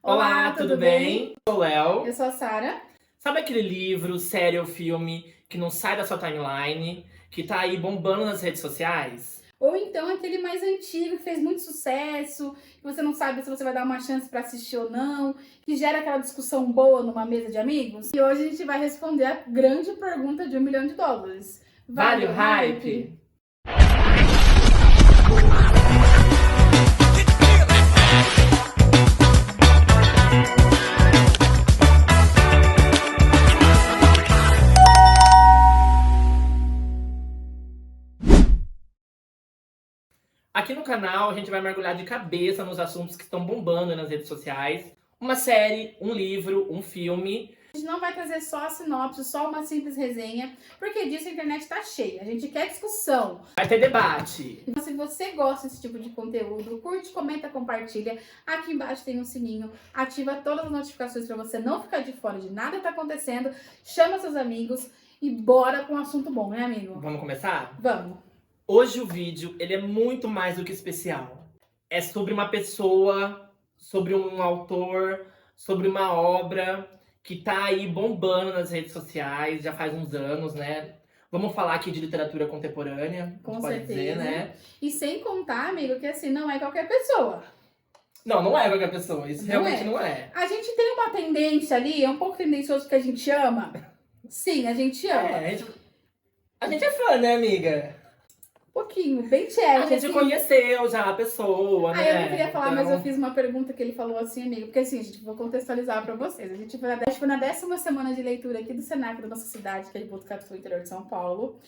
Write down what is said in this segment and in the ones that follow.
Olá, tudo bem? Sou o Léo. Eu sou a Sara. Sabe aquele livro, série ou filme que não sai da sua timeline, que tá aí bombando nas redes sociais? Ou então aquele mais antigo, que fez muito sucesso, que você não sabe se você vai dar uma chance pra assistir ou não, que gera aquela discussão boa numa mesa de amigos. E hoje a gente vai responder a grande pergunta de US$ 1 milhão. Vale o hype? Aqui no canal a gente vai mergulhar de cabeça nos assuntos que estão bombando nas redes sociais. Uma série, um livro, um filme. A gente não vai trazer só a sinopse, só uma simples resenha, porque disso a internet tá cheia. A gente quer discussão. Vai ter debate. Então, se você gosta desse tipo de conteúdo, curte, comenta, compartilha. Aqui embaixo tem um sininho, ativa todas as notificações para você não ficar de fora de nada que tá acontecendo. Chama seus amigos e bora com um assunto bom, né, amigo? Vamos começar? Vamos. Hoje o vídeo, ele é muito mais do que especial. É sobre uma pessoa, sobre um autor, sobre uma obra que tá aí bombando nas redes sociais, já faz uns anos, né? Vamos falar aqui de literatura contemporânea, Com pode certeza. dizer, né? E sem contar, amigo, que assim, não é qualquer pessoa. Não é qualquer pessoa, isso Não realmente é. não é. A gente tem uma tendência ali, é um pouco tendencioso que a gente ama. Sim, a gente ama. A gente é fã, né, amiga? Um pouquinho, bem A chat, gente assim. conheceu já a pessoa, né? Eu não queria falar, mas Então, eu fiz uma pergunta que ele falou assim, amigo. Porque assim, gente, vou contextualizar pra vocês. A gente foi na 10ª semana de leitura aqui do Senac da nossa cidade, que é de Botucatu, interior de São Paulo.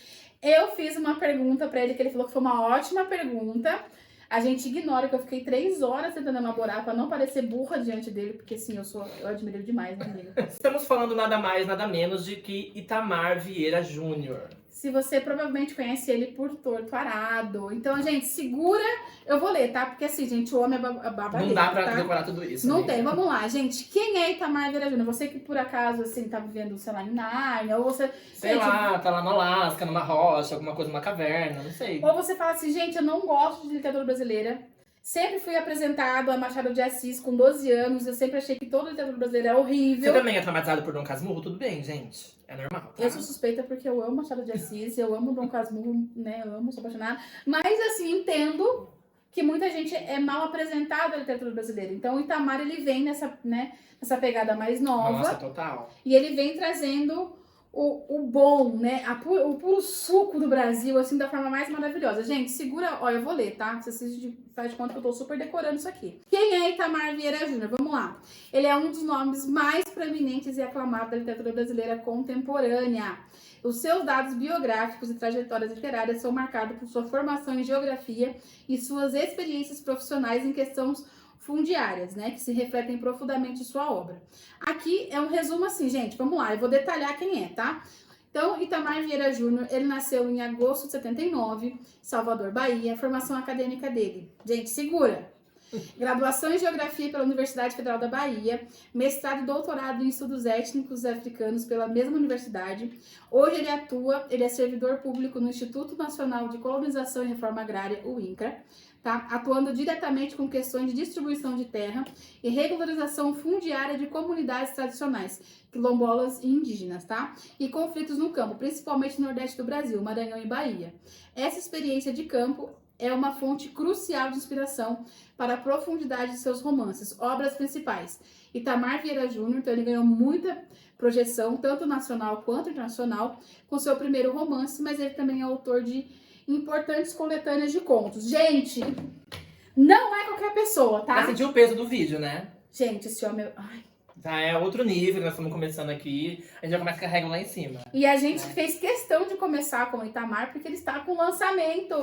Eu fiz uma pergunta pra ele, que ele falou que foi uma ótima pergunta. A gente ignora que eu fiquei 3 horas tentando elaborar pra não parecer burra diante dele, porque assim, eu admiro ele demais, né, amigo? Estamos falando nada mais, nada menos de que Itamar Vieira Júnior. Se você provavelmente conhece ele por Torto Arado. Então, gente, segura. Eu vou ler, tá? Porque assim, gente, o homem é babadeiro, Não dá pra tá? decorar tudo isso. Não amiga. tem, vamos lá, gente. Quem é Itamar Vieira Júnior? Você que por acaso, assim, tá vivendo, sei lá, em Nárnia, ou você. Sei lá, tá lá no Alasca, numa rocha, alguma coisa, numa caverna, não sei. Ou você fala assim, gente, eu não gosto de literatura brasileira. Sempre fui apresentado a Machado de Assis com 12 anos. Eu sempre achei que toda literatura brasileira é Você horrível. também é traumatizado por Dom Casmurro? Tudo bem, gente. É normal, tá? Eu sou suspeita porque eu amo Machado de Assis, eu amo Dom Casmurro, né? Eu amo, sou apaixonada. Mas, assim, entendo que muita gente é mal apresentada à literatura brasileira. Então, o Itamar, ele vem nessa pegada mais nova. Nossa, total. E ele vem trazendo o bom, né? O puro suco do Brasil, assim, da forma mais maravilhosa. Gente, segura. Ó, eu vou ler, tá? Você faz de conta que eu tô super decorando isso aqui. Quem é Itamar Vieira Júnior? Vamos lá. Ele é um dos nomes mais proeminentes e aclamados da literatura brasileira contemporânea. Os seus dados biográficos e trajetórias literárias são marcados por sua formação em geografia e suas experiências profissionais em questões fundiárias, né, que se refletem profundamente em sua obra. Aqui é um resumo assim, gente, vamos lá, eu vou detalhar quem é, tá? Então, Itamar Vieira Júnior, ele nasceu em agosto de 79, Salvador, Bahia, a formação acadêmica dele. Gente, segura! Graduação em Geografia pela Universidade Federal da Bahia, mestrado e doutorado em Estudos Étnicos Africanos pela mesma universidade. Hoje ele é servidor público no Instituto Nacional de Colonização e Reforma Agrária, o INCRA, tá? Atuando diretamente com questões de distribuição de terra e regularização fundiária de comunidades tradicionais, quilombolas e indígenas, tá? E conflitos no campo, principalmente no Nordeste do Brasil, Maranhão e Bahia. Essa experiência de campo é uma fonte crucial de inspiração para a profundidade de seus romances, obras principais. Itamar Vieira Júnior, então ele ganhou muita projeção, tanto nacional quanto internacional, com seu primeiro romance, mas ele também é autor de importantes coletâneas de contos. Gente, não é qualquer pessoa, tá? Já sentiu o peso do vídeo, né? Gente, esse homem... Ai. Já é outro nível, nós estamos começando aqui. A gente já começa carregando lá em cima. E a gente fez questão de começar com o Itamar, porque ele está com lançamento.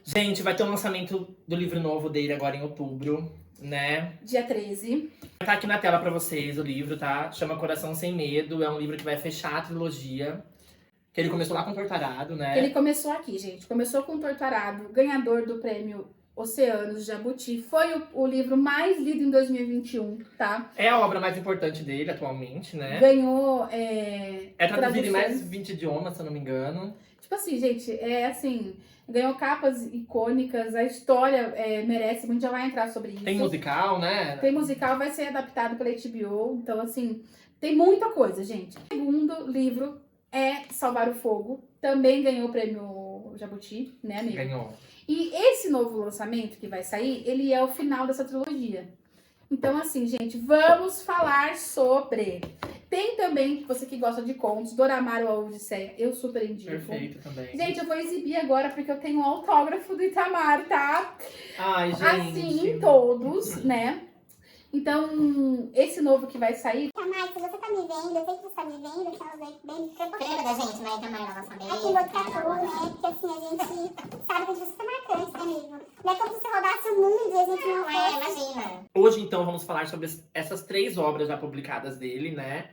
Gente, vai ter o lançamento do livro novo dele agora em outubro, né? Dia 13. Tá aqui na tela pra vocês o livro, tá? Chama Coração Sem Medo. É um livro que vai fechar a trilogia. Que ele começou lá com Tortarado, né? Ele começou aqui, gente. Começou com Tortarado, ganhador do prêmio Oceanos Jabuti. Foi o livro mais lido em 2021, tá? É a obra mais importante dele atualmente, né? Ganhou É traduzido em mais de traduções. 20 idiomas, se eu não me engano. Tipo assim, gente, é assim... Ganhou capas icônicas, a história merece, a gente já vai entrar sobre isso. Tem musical, né? Tem musical, vai ser adaptado pela HBO, então assim, tem muita coisa, gente. O segundo livro é Salvar o Fogo, também ganhou o prêmio Jabuti, né, amigo? Ganhou. E esse novo lançamento que vai sair, ele é o final dessa trilogia. Então, assim, gente, vamos falar sobre. Tem também, você que gosta de contos, Doramaru, a Odisseia, eu super indico. Perfeito também. Gente, eu vou exibir agora porque eu tenho um autógrafo do Itamar, tá? Ai, gente. Assim, em todos, né? Então, esse novo que vai sair... Itamar, se você tá me vendo, eu sei que você tá me vendo, que ela vai bem Lembra da gente, né? Itamar, na nossa vez. aqui no Botucatu, né? Porque assim, a gente sabe que a gente tá marcante, né, amigo? Não é como se você rodasse o mundo e a gente não fosse. Imagina. Hoje, então, vamos falar sobre essas 3 obras já publicadas dele, né?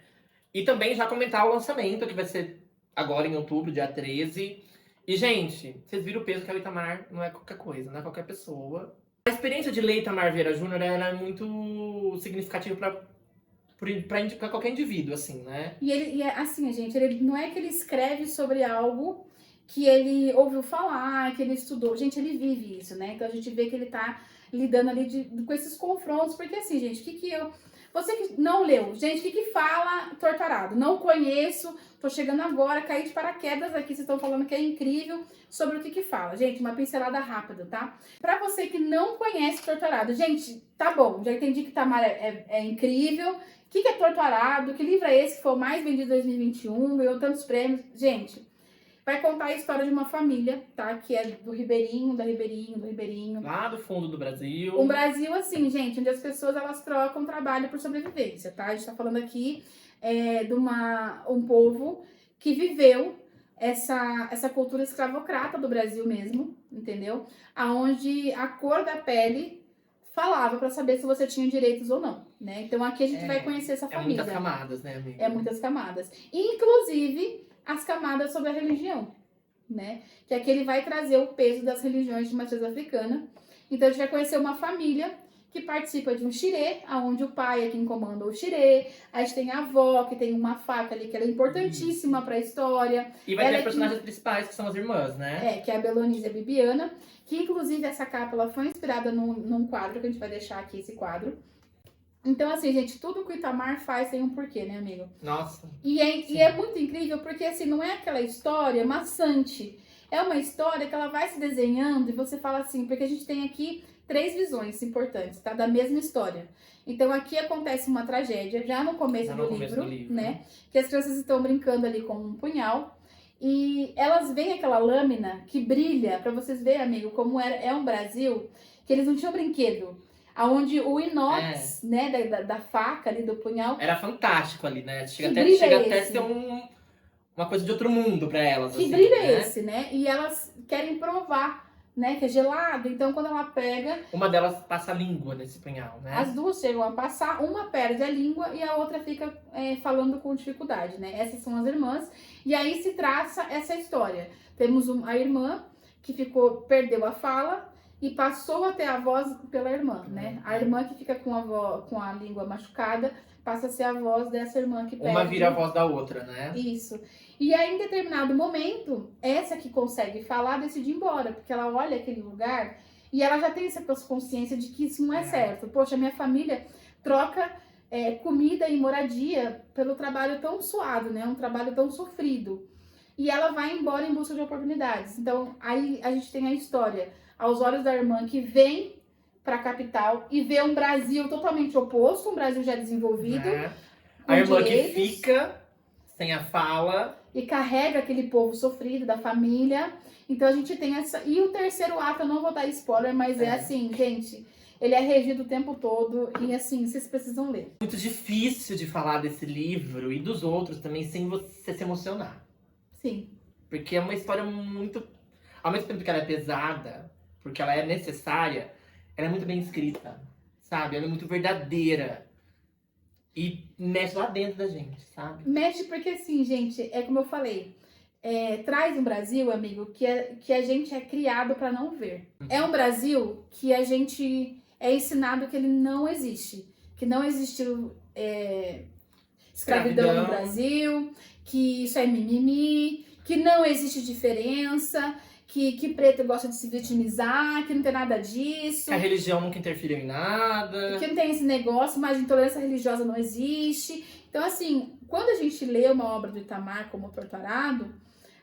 E também já comentar o lançamento, que vai ser agora em outubro, dia 13. E, gente, vocês viram o peso que é o Itamar, não é qualquer coisa, não é qualquer pessoa. A experiência de ler Itamar Vieira Júnior era muito significativa pra qualquer indivíduo, assim, né? E assim, gente, ele não é que ele escreve sobre algo que ele ouviu falar, que ele estudou. Gente, ele vive isso, né? Então a gente vê que ele tá lidando ali com esses confrontos. Porque assim, gente, você que não leu, gente, o que fala Torturado? Não conheço, tô chegando agora, caí de paraquedas aqui, vocês estão falando que é incrível, sobre o que fala. Gente, uma pincelada rápida, tá? Pra você que não conhece Torturado, gente, tá bom, já entendi que Tamar é incrível. O que é Torturado? Que livro é esse que foi o mais vendido em 2021? Ganhou tantos prêmios. Gente, vai contar a história de uma família, tá? Que é do Ribeirinho. Lá do fundo do Brasil. Um Brasil, assim, gente, onde as pessoas, elas trocam trabalho por sobrevivência, tá? A gente tá falando aqui de um povo que viveu essa cultura escravocrata do Brasil mesmo, entendeu? Aonde a cor da pele falava pra saber se você tinha direitos ou não, né? Então aqui a gente vai conhecer essa família. É muitas camadas, né, amiga? É muitas camadas. Inclusive as camadas sobre a religião, né? Que aqui ele vai trazer o peso das religiões de matriz africana. Então a gente vai conhecer uma família que participa de um xirê, onde o pai é quem comanda o xirê. A gente tem a avó, que tem uma faca ali, que ela é importantíssima pra história. E vai ter Ela as personagens principais, que são as irmãs, né? que é a Belonise e a Bibiana. Que inclusive essa capa ela foi inspirada num quadro, que a gente vai deixar aqui esse quadro. Então, assim, gente, tudo que o Itamar faz tem um porquê, né, amigo? Nossa. E é muito incrível porque, assim, não é aquela história maçante. É uma história que ela vai se desenhando e você fala assim, porque a gente tem aqui 3 visões importantes, tá? Da mesma história. Então, aqui acontece uma tragédia, já no começo do livro, né? Que as crianças estão brincando ali com um punhal. E elas veem aquela lâmina que brilha, pra vocês verem, amigo, como é um Brasil, que eles não tinham brinquedo. Onde o inox, né, da faca ali, do punhal... Era fantástico ali, né? Chega brilho até a ser uma coisa de outro mundo pra elas. Que assim, brilho é né? esse, né? E elas querem provar, né, que é gelado. Então, quando ela pega... Uma delas passa a língua nesse punhal, né? As duas chegam a passar, uma perde a língua e a outra fica falando com dificuldade, né? Essas são as irmãs. E aí se traça essa história. Temos a irmã que perdeu a fala e passou a ter a voz pela irmã, né? A irmã que fica com a língua machucada passa a ser a voz dessa irmã que perde. Uma vira a voz da outra, né? Isso. E aí, em determinado momento, essa que consegue falar decide ir embora, porque ela olha aquele lugar e ela já tem essa consciência de que isso não é certo. Poxa, minha família troca comida e moradia pelo trabalho tão suado, né? Um trabalho tão sofrido. E ela vai embora em busca de oportunidades. Então, aí a gente tem a história aos olhos da irmã que vem para a capital e vê um Brasil totalmente oposto, um Brasil já desenvolvido. A irmã que fica sem a fala. E carrega aquele povo sofrido da família. Então a gente tem essa... E o terceiro ato, eu não vou dar spoiler, mas é assim, gente... Ele é regido o tempo todo e assim, vocês precisam ler. Muito difícil de falar desse livro e dos outros também sem você se emocionar. Sim. Porque é uma história muito... Ao mesmo tempo que ela é pesada, porque ela é necessária, ela é muito bem escrita, sabe? Ela é muito verdadeira. E mexe lá dentro da gente, sabe? Mexe porque assim, gente, é como eu falei... traz um Brasil, amigo, que a gente é criado para não ver. É um Brasil que a gente é ensinado que ele não existe. Que não existiu escravidão no Brasil, que isso é mimimi, que não existe diferença, que preto gosta de se vitimizar, que não tem nada disso. Que a religião nunca interferiu em nada. Que não tem esse negócio, mas intolerância religiosa não existe. Então, assim, quando a gente lê uma obra do Itamar como Torturado,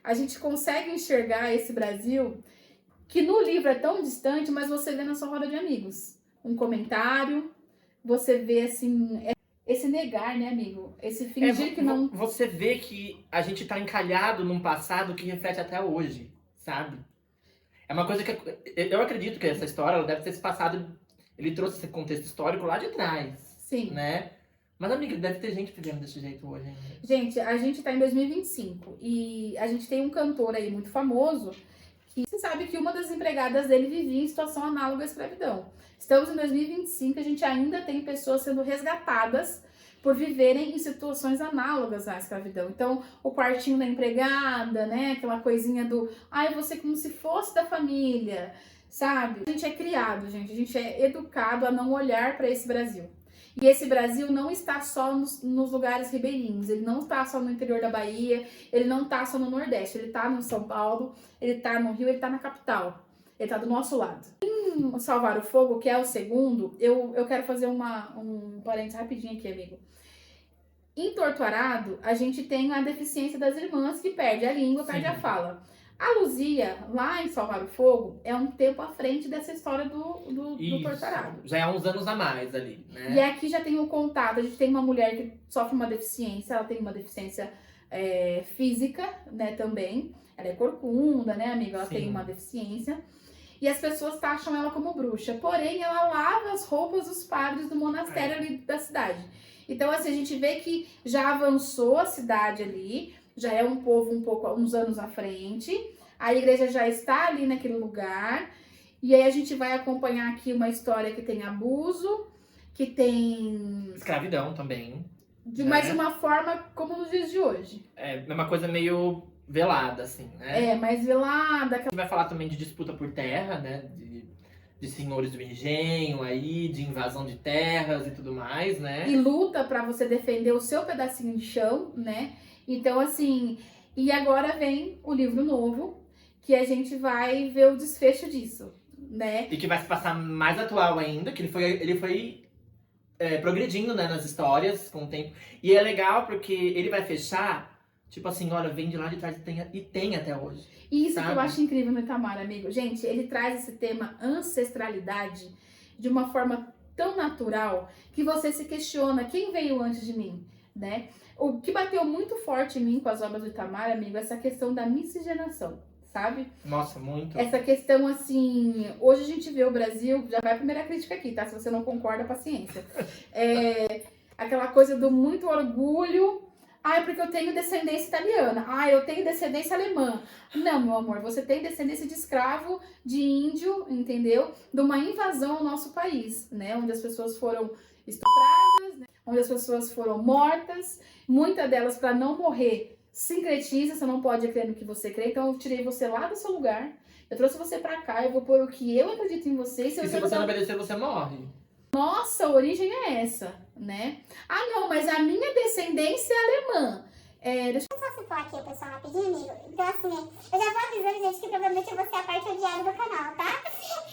a gente consegue enxergar esse Brasil que no livro é tão distante, mas você vê na sua roda de amigos. Um comentário, você vê, assim, esse negar, né, amigo? Esse fingir que não... Você vê que a gente tá encalhado num passado que reflete até hoje, sabe? É uma coisa que eu acredito que essa história ela deve ter se passado, ele trouxe esse contexto histórico lá de trás, Sim. né? Mas, amiga, deve ter gente vivendo desse jeito hoje ainda. Gente, a gente tá em 2025 e a gente tem um cantor aí muito famoso que você sabe que uma das empregadas dele vivia em situação análoga à escravidão. Estamos em 2025 e a gente ainda tem pessoas sendo resgatadas por viverem em situações análogas à escravidão. Então, o quartinho da empregada, né? Aquela coisinha do, ai, você como se fosse da família, sabe? A gente é criado, gente, a gente é educado a não olhar para esse Brasil. E esse Brasil não está só nos lugares ribeirinhos, ele não está só no interior da Bahia, ele não está só no Nordeste, ele está no São Paulo, ele está no Rio, ele está na capital, ele está do nosso lado. Em Salvar o Fogo, que é o segundo, eu quero fazer um parênteses rapidinho aqui, amigo. Em Torturado, a gente tem a deficiência das irmãs que perde a língua, perde a fala. A Luzia, lá em Salvar o Fogo, é um tempo à frente dessa história do Torturado. Já é uns anos a mais ali, né? E aqui já tem o contato, a gente tem uma mulher que sofre uma deficiência, ela tem uma deficiência física, né, também. Ela é corcunda, né, amiga? Ela tem uma deficiência. E as pessoas taxam ela como bruxa. Porém, ela lava as roupas dos padres do monastério ali da cidade. Então, assim, a gente vê que já avançou a cidade ali, já é um povo uns anos à frente, a igreja já está ali naquele lugar, e aí a gente vai acompanhar aqui uma história que tem abuso, que tem... escravidão também. Mas de uma forma como nos dias de hoje. É uma coisa meio velada, assim, né? Mais velada. A gente vai falar também de disputa por terra, né? De senhores do engenho aí, de invasão de terras e tudo mais, né? E luta pra você defender o seu pedacinho de chão, né? Então, assim, e agora vem o livro novo, que a gente vai ver o desfecho disso, né? E que vai se passar mais atual ainda, que ele foi progredindo, né, nas histórias com o tempo. E é legal porque ele vai fechar, tipo assim, olha, vem de lá de trás e tem até hoje. Isso sabe? que eu acho incrível no Itamar, amigo. Gente, ele traz esse tema ancestralidade de uma forma tão natural que você se questiona quem veio antes de mim, né? O que bateu muito forte em mim com as obras do Itamar, amigo, é essa questão da miscigenação, sabe? Nossa, muito. Essa questão, assim, hoje a gente vê o Brasil, já vai a primeira crítica aqui, tá? Se você não concorda, paciência. Aquela coisa do muito orgulho. Ah, porque eu tenho descendência italiana. Ah, eu tenho descendência alemã. Não, meu amor, você tem descendência de escravo, de índio, entendeu? De uma invasão ao nosso país, né? Onde as pessoas foram estupradas, né? Onde as pessoas foram mortas. Muitas delas, para não morrer, sincretiza, você não pode crer no que você crê. Então eu tirei você lá do seu lugar, eu trouxe você pra cá, eu vou pôr o que eu acredito em você. E se você não obedecer, você morre. Nossa, a origem é essa, né? Ah, não, mas a minha descendência é alemã. Deixa eu só citar aqui o pessoal rapidinho, amigo. Então, assim, eu já vou avisando, gente, que provavelmente eu vou ser a parte odiada do canal, tá?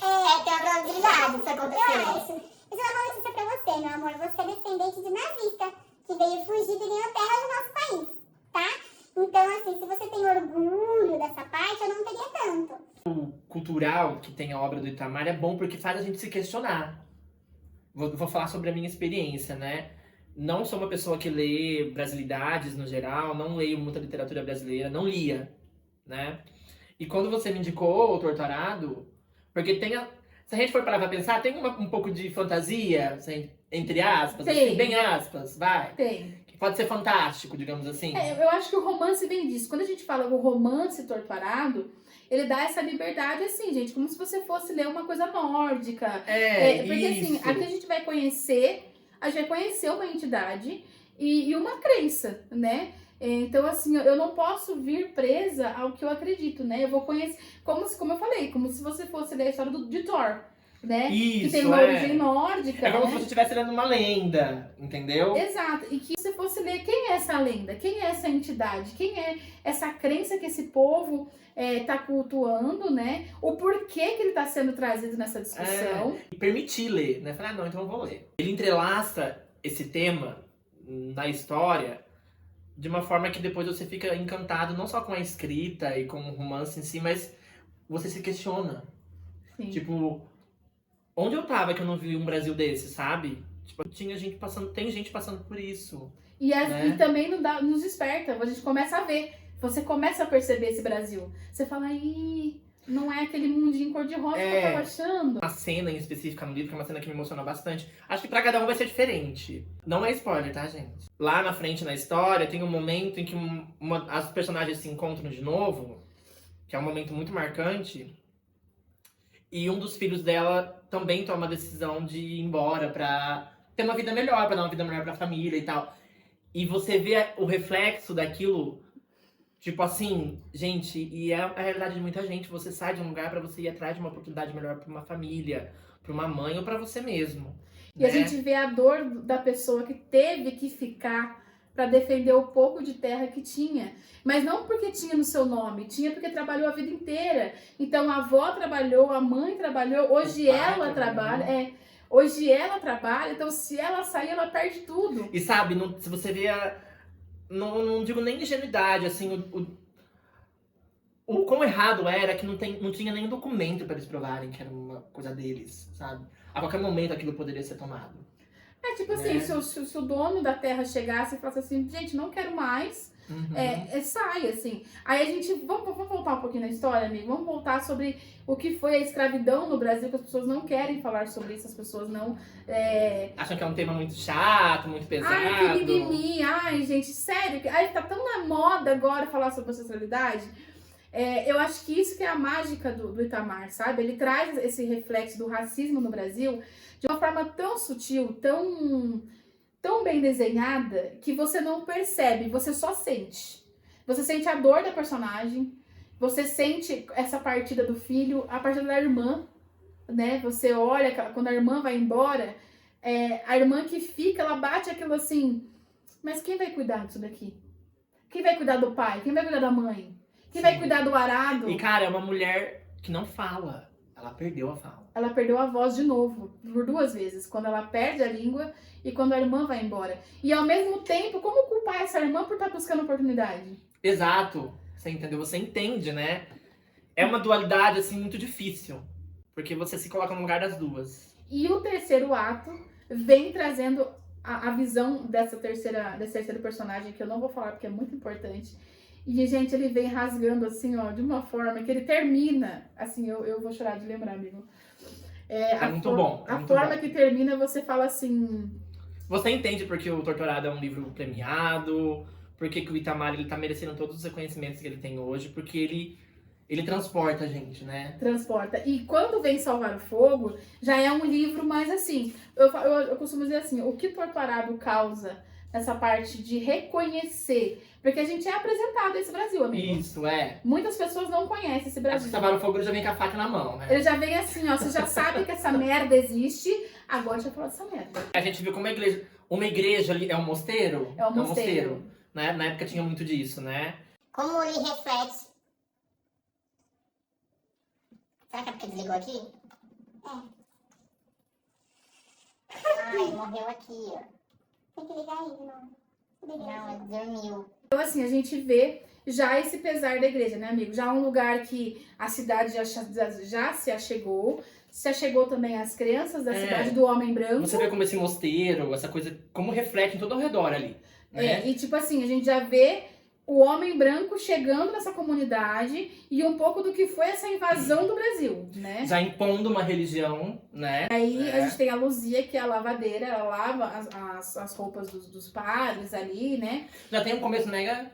Tem uma probabilidade disso acontecer. Eu acho. Mas eu vou dar uma notícia pra você, meu amor. Você é descendente de nazista que veio fugir e ganhou terra do nosso país, tá? Então, assim, se você tem orgulho dessa parte, eu não teria tanto. O cultural que tem a obra do Itamar é bom porque faz a gente se questionar. Vou falar sobre a minha experiência, né? Não sou uma pessoa que lê brasilidades no geral, não leio muita literatura brasileira, não lia, né? E quando você me indicou o Torturado, porque se a gente for parar pra pensar, tem um pouco de fantasia, assim, entre aspas, assim, bem aspas, vai. Tem. Que pode ser fantástico, digamos assim. Eu acho que o romance vem disso. Quando a gente fala o romance Torturado, ele dá essa liberdade, assim, gente, como se você fosse ler uma coisa nórdica. Porque, assim, aqui a gente vai conhecer uma entidade e uma crença, né? Então, assim, eu não posso vir presa ao que eu acredito, né? Eu vou conhecer, como eu falei, como se você fosse ler a história de Thor. né? Que Isso, tem uma é. origem nórdica, É como né? se você estivesse lendo uma lenda, entendeu? Exato, e que você fosse ler quem é essa lenda, quem é essa entidade, quem é essa crença que esse povo tá cultuando, né? O porquê que ele tá sendo trazido nessa discussão. E permitir ler, né? Falar, não, então eu vou ler. Ele entrelaça esse tema na história de uma forma que depois você fica encantado não só com a escrita e com o romance em si, mas você se questiona. Sim. Tipo, onde eu tava que eu não vi um Brasil desse, sabe? Tipo, tinha gente passando, tem gente passando por isso. Né? E também nos desperta, a gente começa a ver, você começa a perceber esse Brasil. Você fala, ih, não é aquele mundinho cor-de-rosa que eu tava achando. Uma cena em específica no livro, que é uma cena que me emociona bastante. Acho que pra cada um vai ser diferente. Não é spoiler, tá, gente? Lá na frente na história, tem um momento em que as personagens se encontram de novo, que é um momento muito marcante. E um dos filhos dela também toma a decisão de ir embora pra ter uma vida melhor, pra dar uma vida melhor pra família e tal. E você vê o reflexo daquilo, tipo assim, gente, e é a realidade de muita gente. Você sai de um lugar pra você ir atrás de uma oportunidade melhor pra uma família, pra uma mãe ou pra você mesmo. E a gente vê a dor da pessoa que teve que ficar para defender o pouco de terra que tinha. Mas não porque tinha no seu nome, tinha porque trabalhou a vida inteira. Então a avó trabalhou, a mãe trabalhou, hoje ela trabalha. Hoje ela trabalha, então se ela sair, ela perde tudo. E sabe, se você vê não digo nem ingenuidade, assim, o quão errado era que não tinha nem documento para eles provarem que era uma coisa deles, sabe? A qualquer momento aquilo poderia ser tomado. É tipo assim, se o dono da terra chegasse e falasse assim, gente, não quero mais, sai, assim. Aí a gente, vamos voltar um pouquinho na história, amigo? Vamos voltar sobre o que foi a escravidão no Brasil, que as pessoas não querem falar sobre isso, as pessoas não... Acham que é um tema muito chato, muito pesado. Ai, que mimimi, ai, gente, sério, ai, tá tão na moda agora falar sobre ancestralidade. Eu acho que isso que é a mágica do Itamar, sabe? Ele traz esse reflexo do racismo no Brasil de uma forma tão sutil, tão bem desenhada, que você não percebe, você só sente. Você sente a dor da personagem, você sente essa partida do filho, a partida da irmã, né? Você olha, quando a irmã vai embora, a irmã que fica, ela bate aquilo assim, mas quem vai cuidar disso daqui? Quem vai cuidar do pai? Quem vai cuidar da mãe? Quem vai cuidar do arado? E, cara, é uma mulher que não fala. Ela perdeu a fala. Ela perdeu a voz de novo, por 2 vezes. Quando ela perde a língua e quando a irmã vai embora. E ao mesmo tempo, como culpar essa irmã por estar buscando oportunidade? Exato. Você entendeu? Você entende, né? É uma dualidade, assim, muito difícil. Porque você se coloca no lugar das duas. E o terceiro ato vem trazendo a visão desse terceiro personagem, que eu não vou falar porque é muito importante. E, gente, ele vem rasgando, assim, ó, de uma forma que ele termina. Assim, eu vou chorar de lembrar, amigo. Muito bom. A forma que termina, você fala assim... Você entende porque o Torturado é um livro premiado, porque que o Itamar ele tá merecendo todos os reconhecimentos que ele tem hoje, porque ele transporta a gente, né? Transporta. E quando vem Salvar o Fogo, já é um livro mais assim... Eu costumo dizer assim, o que Torturado causa nessa parte de reconhecer... Porque a gente é apresentado a esse Brasil, amigo. Isso, é. Muitas pessoas não conhecem esse Acho Brasil. que Salvar o Fogo ele já vem com a faca na mão, né? Ele já vem assim, ó, você já sabe que essa merda existe, agora a gente vai falar dessa merda. A gente viu como uma igreja ali é um mosteiro. É um mosteiro. Né? Na época tinha muito disso, né? Como ele reflete. Será que é porque desligou aqui? Ai, morreu aqui, ó. Tem que ligar aí de novo. Não, ele dormiu. Então, assim, a gente vê já esse pesar da igreja, né, amigo? Já um lugar que a cidade já se achegou também as crianças da cidade, do homem branco. Você vê como esse mosteiro, essa coisa, como reflete em todo ao redor ali. Né? E tipo assim, a gente já vê o homem branco chegando nessa comunidade e um pouco do que foi essa invasão do Brasil, né? Já impondo uma religião, né? Aí a gente tem a Luzia, que é a lavadeira, ela lava as roupas dos padres ali, né? Já tem um começo mega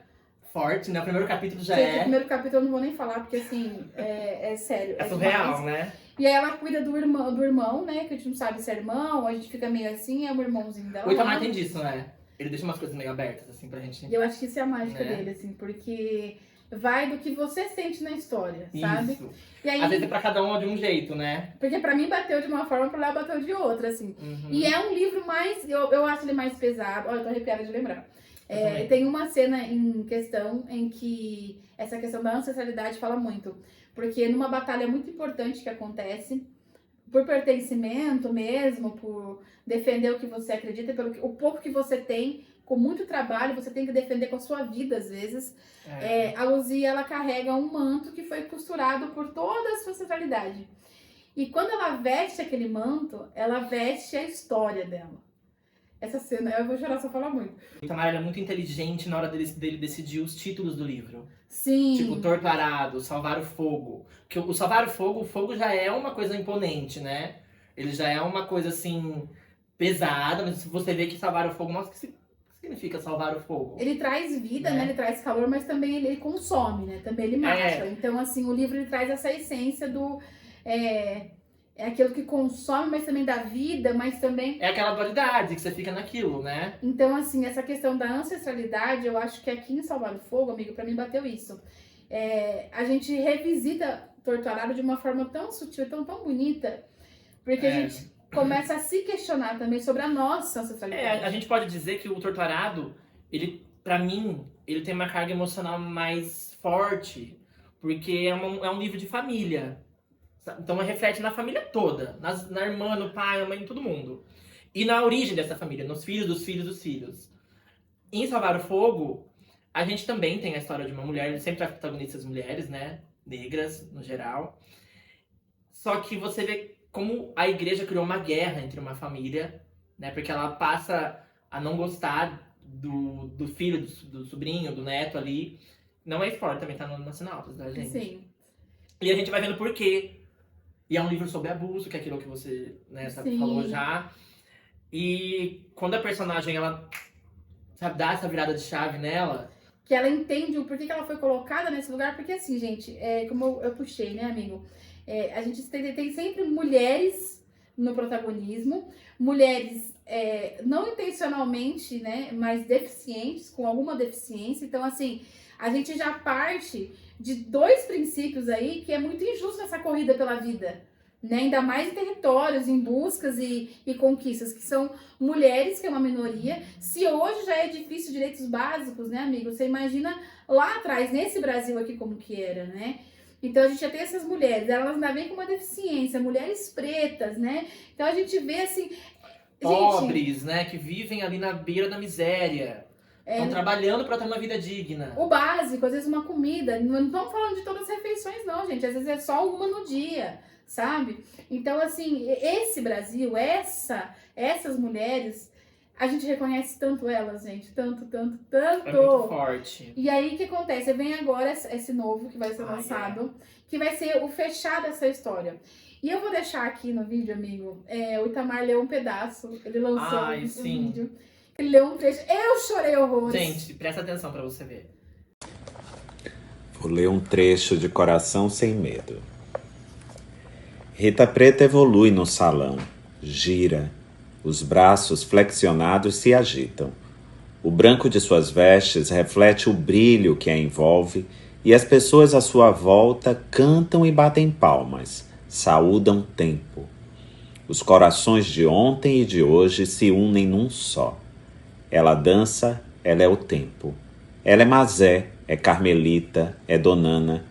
forte, né? O primeiro capítulo já O primeiro capítulo eu não vou nem falar, porque assim, é sério. É surreal, demais. né? E aí ela cuida do irmão, né? Que a gente não sabe se é irmão, a gente fica meio assim, é um irmãozinho dela. O Itamar tem disso, né? Ele deixa umas coisas meio abertas, assim, pra gente... E eu acho que isso é a mágica né? dele, assim, porque vai do que você sente na história, sabe? Isso. E aí, Às vezes é pra cada um de um jeito, né? porque pra mim bateu de uma forma, pro Léo bateu de outra, assim. Uhum. E é um livro mais, eu acho ele mais pesado. Olha, eu tô arrepiada de lembrar. também. Tem uma cena em questão em que essa questão da ancestralidade fala muito. Porque numa batalha muito importante que acontece, por pertencimento mesmo, por defender o que você acredita, o pouco que você tem, com muito trabalho, você tem que defender com a sua vida, às vezes. A Luzia, ela carrega um manto que foi costurado por toda a sua ancestralidade. E quando ela veste aquele manto, ela veste a história dela. Essa cena, eu vou chorar se eu falar muito. O Itamar é muito inteligente na hora dele decidir os títulos do livro. Sim. Tipo, Torto Arado, Salvar o Fogo. Porque o Salvar o Fogo já é uma coisa imponente, né? Ele já é uma coisa, assim, pesada. Mas se você vê que Salvar o Fogo, nossa, o que significa salvar o fogo? Ele traz vida, Né? né? Ele traz calor, mas também ele consome, né? Também ele mata. Então, assim, o livro ele traz essa essência do... É aquilo que consome, mas também dá vida, mas também... É aquela dualidade que você fica naquilo, né? Então, assim, essa questão da ancestralidade, eu acho que aqui em Salvar o Fogo, amigo, pra mim bateu isso. A gente revisita Torto Arado de uma forma tão sutil, tão bonita, porque a gente começa a se questionar também sobre a nossa ancestralidade. A gente pode dizer que o Torto Arado, ele, pra mim, ele tem uma carga emocional mais forte, porque é um livro de família. Então reflete na família toda, na irmã, no pai, na mãe, em todo mundo. E na origem dessa família, nos filhos dos filhos dos filhos. Em Salvar o Fogo, a gente também tem a história de uma mulher, sempre as protagonistas mulheres, né? Negras, no geral. Só que você vê como a igreja criou uma guerra entre uma família, né? Porque ela passa a não gostar do filho, do sobrinho, do neto ali. Não é spoiler, também tá na sinopse, tá, gente? Sim. E a gente vai vendo por quê. E é um livro sobre abuso, que é aquilo que você, né, falou já. E quando a personagem, ela, sabe, dá essa virada de chave nela... Que ela entende o porquê que ela foi colocada nesse lugar. Porque assim, gente, como eu puxei, né, amigo? A gente tem sempre mulheres no protagonismo. Mulheres não intencionalmente, né, mas deficientes, com alguma deficiência. Então, assim, a gente já parte de dois princípios aí que é muito injusto nessa corrida pela vida, né? Ainda mais em territórios, em buscas e conquistas, que são mulheres, que é uma minoria. Se hoje já é difícil direitos básicos, né, amigo? Você imagina lá atrás, nesse Brasil aqui, como que era, né? Então a gente já tem essas mulheres, elas ainda vêm com uma deficiência, mulheres pretas, né? Então a gente vê assim... Pobres, né? Que vivem ali na beira da miséria. Estão trabalhando para ter uma vida digna. O básico, às vezes uma comida. Não estamos falando de todas as refeições, não, gente. Às vezes é só uma no dia, sabe? Então, assim, esse Brasil, essas mulheres, a gente reconhece tanto elas, gente. Tanto. É muito forte. E aí, o que acontece? Vem agora esse novo que vai ser lançado, que vai ser o fechar dessa história. E eu vou deixar aqui no vídeo, amigo, o Itamar leu um pedaço. Ele lançou um vídeo. Ele leu um trecho. Eu chorei horrores. Gente, presta atenção pra você ver. Vou ler um trecho de Coração Sem Medo. Rita Preta evolui no salão. Gira. Os braços flexionados se agitam. O branco de suas vestes reflete o brilho que a envolve e as pessoas à sua volta cantam e batem palmas. Saúdam tempo. Os corações de ontem e de hoje se unem num só. Ela dança, ela é o tempo. Ela é Mazé, é Carmelita, é Donana.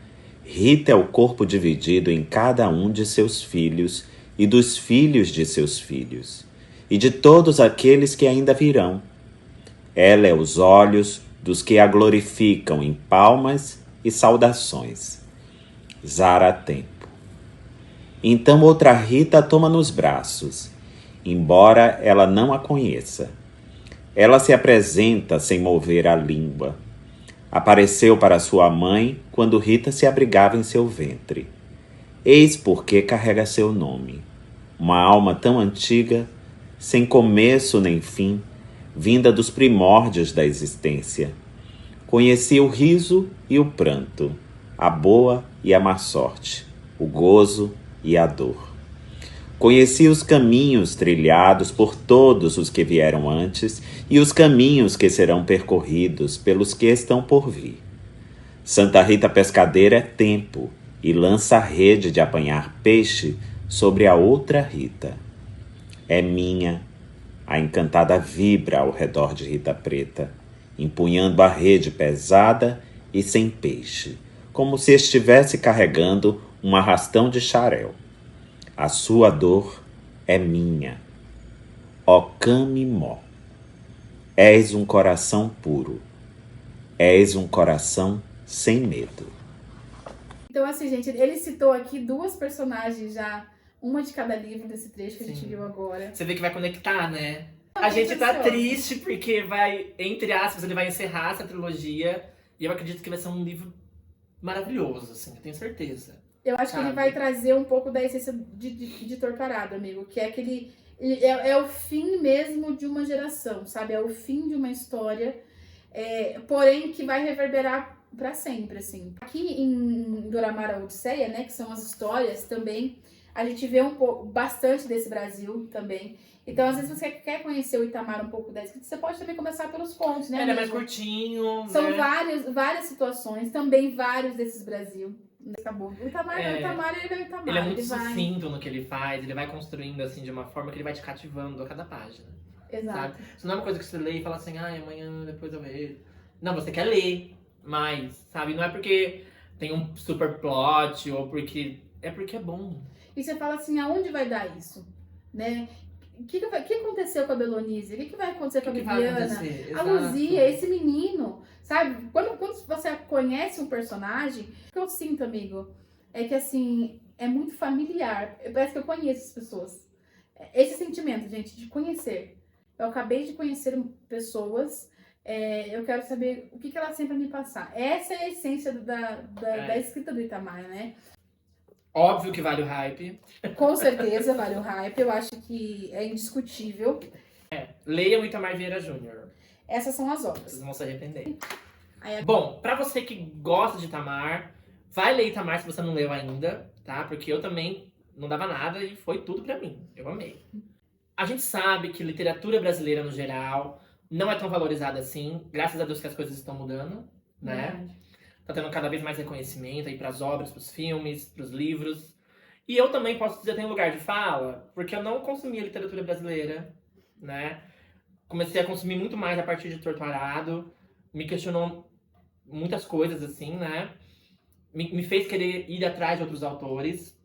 Rita é o corpo dividido em cada um de seus filhos e dos filhos de seus filhos, e de todos aqueles que ainda virão. Ela é os olhos dos que a glorificam em palmas e saudações. Zara Tempo. Então outra Rita a toma nos braços, embora ela não a conheça. Ela se apresenta sem mover a língua. Apareceu para sua mãe quando Rita se abrigava em seu ventre. Eis porque carrega seu nome. Uma alma tão antiga, sem começo nem fim, vinda dos primórdios da existência. Conhecia o riso e o pranto, a boa e a má sorte, o gozo e a dor. Conhecia os caminhos trilhados por todos os que vieram antes e os caminhos que serão percorridos pelos que estão por vir. Santa Rita Pescadeira é tempo e lança a rede de apanhar peixe sobre a outra Rita. É minha. A encantada vibra ao redor de Rita Preta, empunhando a rede pesada e sem peixe, como se estivesse carregando um arrastão de xarel. A sua dor é minha. Ó Camimó, és um coração puro, és um coração sem medo. Então, assim, gente, ele citou aqui duas personagens já, uma de cada livro desse trecho que a gente Sim. viu agora. Você vê que vai conectar, né? Ah, A gente tá ansiosa. triste porque vai, entre aspas, ele vai encerrar essa trilogia. E eu acredito que vai ser um livro maravilhoso, assim, eu tenho certeza. Eu acho que ele Sabe? vai trazer um pouco da essência de Torturado, amigo, que é aquele... É o fim mesmo de uma geração, sabe? É o fim de uma história, porém que vai reverberar pra sempre, assim. Aqui em Doramara Odisseia, né, que são as histórias também, a gente vê bastante desse Brasil também. Então, às vezes, você quer conhecer o Itamar um pouco da escrita, você pode também começar pelos contos, né, Ele é mais amigo? curtinho, São né? várias situações, também vários desses Brasil. Acabou. O Itamar, É. ele é o Itamar. Ele é muito vai... sucinto no que ele faz, ele vai construindo assim de uma forma que ele vai te cativando a cada página, Exato. sabe? Isso não é uma coisa que você lê e fala assim, ai, amanhã, depois eu vejo. Não, você quer ler mais, sabe? Não é porque tem um super plot ou porque... É porque é bom. E você fala assim, aonde vai dar isso? Né? O que aconteceu com a Belonise? O que vai acontecer com a O que vai Viviana? acontecer? A Luzia, esse menino, sabe? Quando você conhece um personagem, o que eu sinto, amigo, é que assim, é muito familiar. Parece que eu conheço as pessoas. Esse sentimento, gente, de conhecer. Eu acabei de conhecer pessoas, eu quero saber o que elas têm pra me passar. Essa é a essência da escrita do Itamar, né? Óbvio que vale o hype. Com certeza vale o hype, eu acho que é indiscutível. Leiam Itamar Vieira Júnior. Essas são as obras. Vocês vão se arrepender. Aí, Bom, pra você que gosta de Itamar, vai ler Itamar se você não leu ainda, tá? Porque eu também não dava nada e foi tudo pra mim. Eu amei. A gente sabe que literatura brasileira, no geral, não é tão valorizada assim. Graças a Deus que as coisas estão mudando, né? verdade. Tá tendo cada vez mais reconhecimento aí pras obras, pros filmes, pros livros. E eu também posso dizer que tenho lugar de fala, porque eu não consumia literatura brasileira, né? Comecei a consumir muito mais a partir de Torturado. Me questionou muitas coisas, assim, né? Me fez querer ir atrás de outros autores.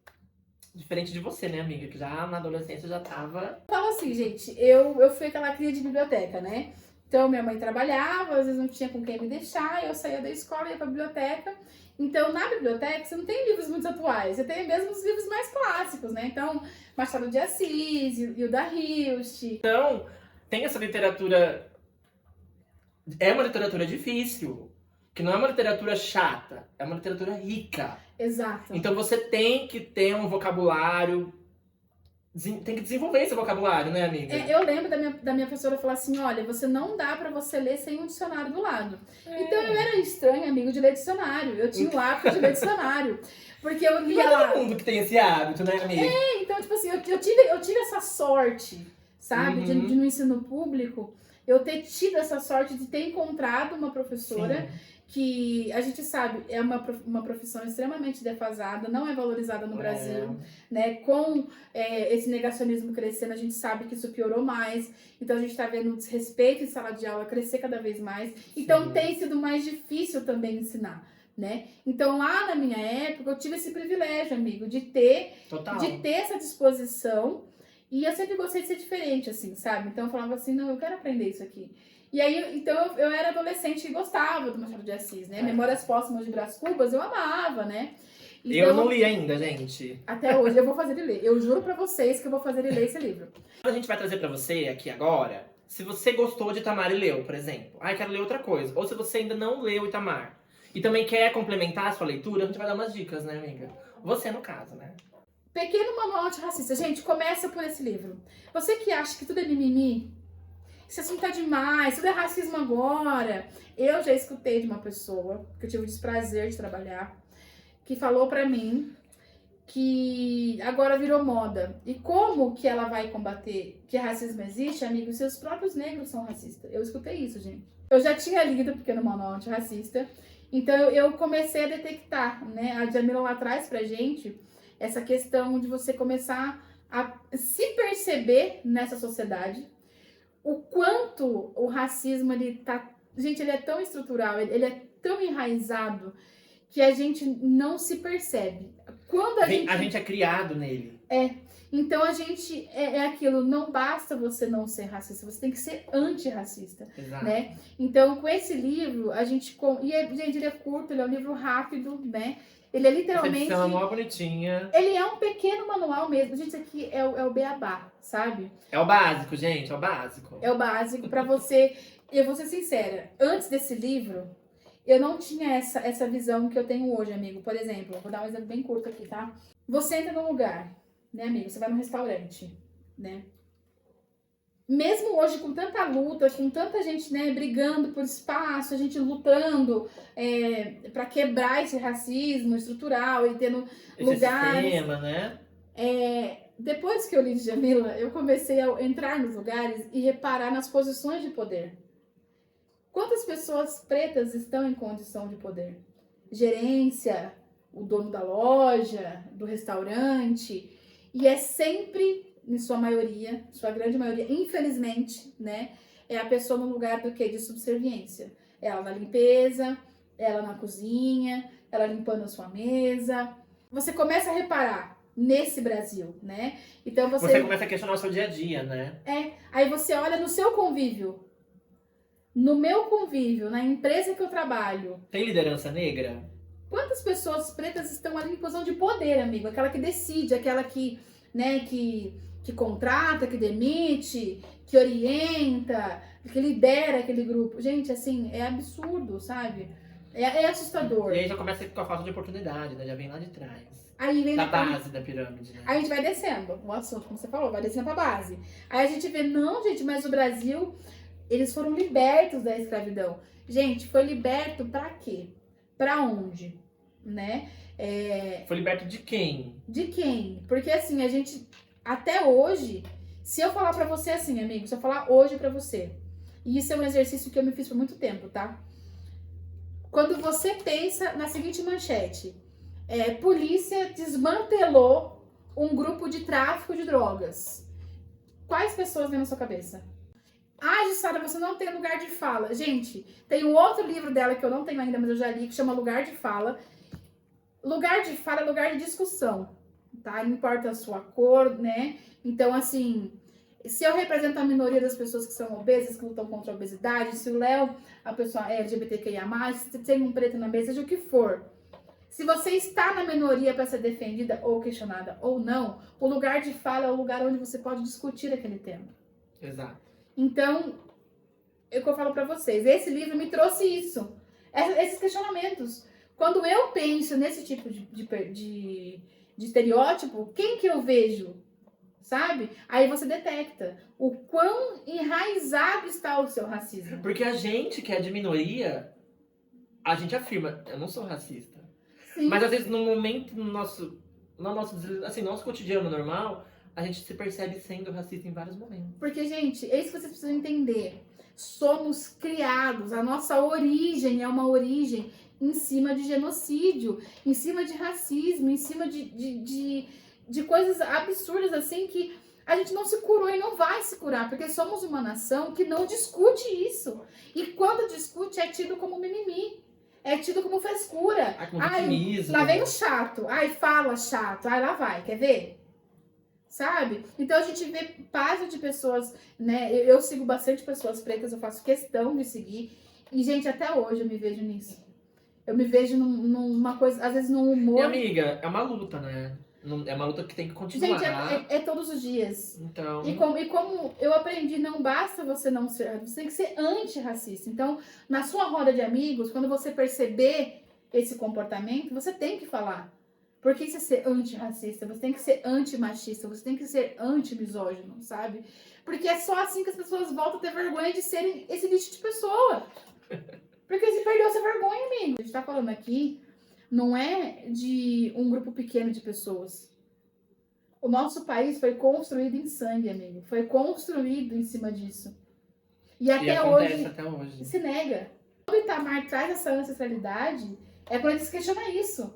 Diferente de você, né, amiga? Que já na adolescência já tava... Então, assim, gente, eu fui aquela cria de biblioteca, né? Então, minha mãe trabalhava, às vezes não tinha com quem me deixar, eu saía da escola e ia pra biblioteca. Então, na biblioteca, você não tem livros muito atuais, você tem mesmo os livros mais clássicos, né? Então, Machado de Assis, Hilda Hilst. Então, tem essa literatura... É uma literatura difícil. Que não é uma literatura chata. É uma literatura rica. Exato. Então, você tem que ter um vocabulário... Tem que desenvolver esse vocabulário, né, amiga? Eu lembro da minha professora falar assim, olha, você não dá pra você ler sem um dicionário do lado. Então eu era estranha, amigo, de ler dicionário. Eu tinha o hábito de ler dicionário. Porque eu Não lia é lá. todo mundo que tem esse hábito, né, amiga? Então, tipo assim, eu tive essa sorte, sabe, de no ensino público, eu ter tido essa sorte de ter encontrado uma professora Sim. que a gente sabe é uma profissão extremamente defasada, não é valorizada no Brasil, né? Com esse negacionismo crescendo, a gente sabe que isso piorou mais. Então a gente tá vendo o desrespeito em sala de aula crescer cada vez mais. Então Sim. tem sido mais difícil também ensinar, né? Então lá na minha época eu tive esse privilégio, amigo, de ter Total. essa disposição. E eu sempre gostei de ser diferente, assim, sabe? Então eu falava assim, não, eu quero aprender isso aqui. E aí, então eu era adolescente e gostava do Machado de Assis, né? Memórias Póstumas de Brás Cubas, eu amava, né? Então, Eu não li ainda, gente. até hoje eu vou fazer ele ler. Eu juro pra vocês que eu vou fazer ele ler esse livro. A gente vai trazer pra você aqui agora, se você gostou de Itamar e leu, por exemplo. Ai, quero ler outra coisa. Ou se você ainda não leu Itamar e também quer complementar a sua leitura, a gente vai dar umas dicas, né, amiga? Você, no caso, né? Pequeno Manual Antirracista. Gente, começa por esse livro. Você que acha que tudo é mimimi, esse assunto tá demais, tudo é racismo agora. Eu já escutei de uma pessoa, que eu tive o desprazer de trabalhar, que falou pra mim que agora virou moda. E como que ela vai combater que racismo existe, amigo? Seus próprios negros são racistas. Eu escutei isso, gente. Eu já tinha lido Pequeno Manual Antirracista Então eu comecei a detectar, né? A Djamila lá atrás pra gente, essa questão de você começar a se perceber nessa sociedade, o quanto o racismo, ele tá... Gente, ele é tão estrutural, ele é tão enraizado que a gente não se percebe. Quando A gente é criado nele. Então a gente é aquilo, não basta você não ser racista, você tem que ser antirracista, Exato. né? Então com esse livro a gente gente, ele é curto, ele é um livro rápido, né? Ele é Essa literalmente, edição é mó bonitinha. ele é um pequeno manual mesmo. Gente, isso aqui é o beabá, sabe? É o básico, gente, é o básico. É o básico pra você. Eu vou ser sincera, antes desse livro eu não tinha essa visão que eu tenho hoje, amigo. Por exemplo, vou dar um exemplo bem curto aqui, tá? Você entra num lugar, né, amigo? Você vai num restaurante, né? Mesmo hoje, com tanta luta, com tanta gente, né, brigando por espaço, a gente lutando para quebrar esse racismo estrutural e tendo Esse lugares. sistema, né? Depois que eu li Djamila, eu comecei a entrar nos lugares e reparar nas posições de poder. Quantas pessoas pretas estão em condição de poder? Gerência, o dono da loja, do restaurante. E é sempre, em sua maioria, sua grande maioria, infelizmente, né? É a pessoa no lugar do quê? De subserviência. Ela na limpeza, ela na cozinha, ela limpando a sua mesa. Você começa a reparar nesse Brasil, né? Então Você começa a questionar o seu dia a dia, né? Aí você olha no seu convívio. No meu convívio, na empresa que eu trabalho, Tem liderança negra? quantas pessoas pretas estão ali em posição de poder, amigo? Aquela que decide, aquela que, né, que contrata, que demite, que orienta, que lidera aquele grupo. Gente, assim, é absurdo, sabe? É assustador. E aí já começa com a falta de oportunidade, né? Já vem lá de trás. Aí vem Da naquela- base da pirâmide, né? Aí a gente vai descendo, o assunto, como você falou, vai descendo pra base. Aí a gente vê, não, gente, mas o Brasil, eles foram libertos da escravidão. Gente, foi liberto pra quê? Pra onde? Né? Foi liberto de quem? De quem? Porque assim, a gente, até hoje, se eu falar pra você assim, amigo, se eu falar hoje pra você, e isso é um exercício que eu me fiz por muito tempo, tá? Quando você pensa na seguinte manchete, polícia desmantelou um grupo de tráfico de drogas. Quais pessoas vêm na sua cabeça? Ah, Jussara, você não tem lugar de fala. Gente, tem um outro livro dela que eu não tenho ainda, mas eu já li, que chama Lugar de Fala. Lugar de fala é lugar de discussão, tá? Não importa a sua cor, né? Então, assim, se eu represento a minoria das pessoas que são obesas, que lutam contra a obesidade, se o Léo, a pessoa LGBTQIA+, se tem um preto na mesa, seja o que for. Se você está na minoria para ser defendida ou questionada ou não, o lugar de fala é o lugar onde você pode discutir aquele tema. Exato. Então, é o que eu falo pra vocês. Esse livro me trouxe isso. Esses questionamentos. Quando eu penso nesse tipo de estereótipo, quem que eu vejo? Sabe? Aí você detecta o quão enraizado está o seu racismo. Porque a gente que é de minoria, a gente afirma, eu não sou racista. Sim. Mas às vezes no momento, no nosso cotidiano normal, a gente se percebe sendo racista em vários momentos. Porque, gente, é isso que vocês precisam entender. Somos criados, a nossa origem é uma origem em cima de genocídio, em cima de racismo, em cima de coisas absurdas assim que a gente não se curou e não vai se curar, porque somos uma nação que não discute isso. E quando discute é tido como mimimi, é tido como frescura. Como vitimismo. Lá vem o chato, ai fala chato, ai lá vai, quer ver? Sabe? Então a gente vê páginas de pessoas, né? Eu sigo bastante pessoas pretas, eu faço questão de seguir. E, gente, até hoje eu me vejo nisso. Eu me vejo numa coisa, às vezes num humor. E amiga, é uma luta, né? É uma luta que tem que continuar. Gente, é todos os dias. Então... E como eu aprendi, não basta você não ser, você tem que ser antirracista. Então, na sua roda de amigos, quando você perceber esse comportamento, você tem que falar. Porque isso é ser antirracista, você tem que ser antimachista, você tem que ser antimisógino, sabe? Porque é só assim que as pessoas voltam a ter vergonha de serem esse lixo de pessoa. Porque você perdeu essa vergonha, amigo. A gente tá falando aqui, não é de um grupo pequeno de pessoas. O nosso país foi construído em sangue, amigo. Foi construído em cima disso. E até acontece hoje até hoje. se nega. O Itamar traz essa ancestralidade, é quando ele se questiona isso.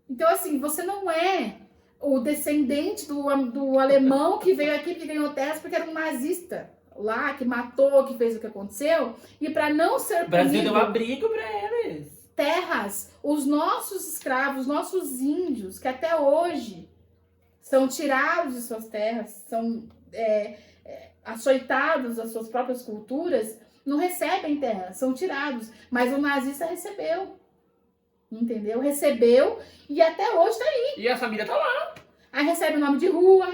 Então, assim, você não é o descendente do alemão que veio aqui, que ganhou terras porque era um nazista lá, que matou, que fez o que aconteceu, e para não ser O Brasil punido, deu abrigo pra eles. terras, os nossos escravos, os nossos índios, que até hoje são tirados de suas terras, são açoitados das suas próprias culturas, não recebem terra, são tirados. Mas o nazista recebeu, entendeu? Recebeu e até hoje tá aí. E a família tá lá. Aí recebe o nome de rua,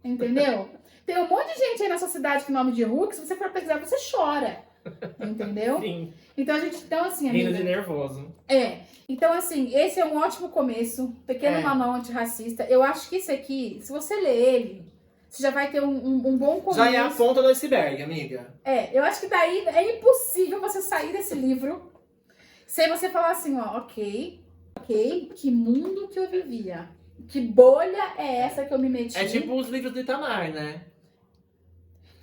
entendeu? Tem um monte de gente aí nessa cidade com nome de rua que se você for pesquisar, você chora, entendeu? Sim. Então, então assim, Rindo amiga... de nervoso. Então, assim, esse é um ótimo começo. Pequeno Manual Antirracista. Eu acho que esse aqui, se você ler ele, você já vai ter um bom começo. Já é a ponta do iceberg, amiga. Eu acho que daí é impossível você sair desse livro sem você falar assim, ó, ok, que mundo que eu vivia. Que bolha é essa que eu me meti? É tipo os livros do Itamar, né?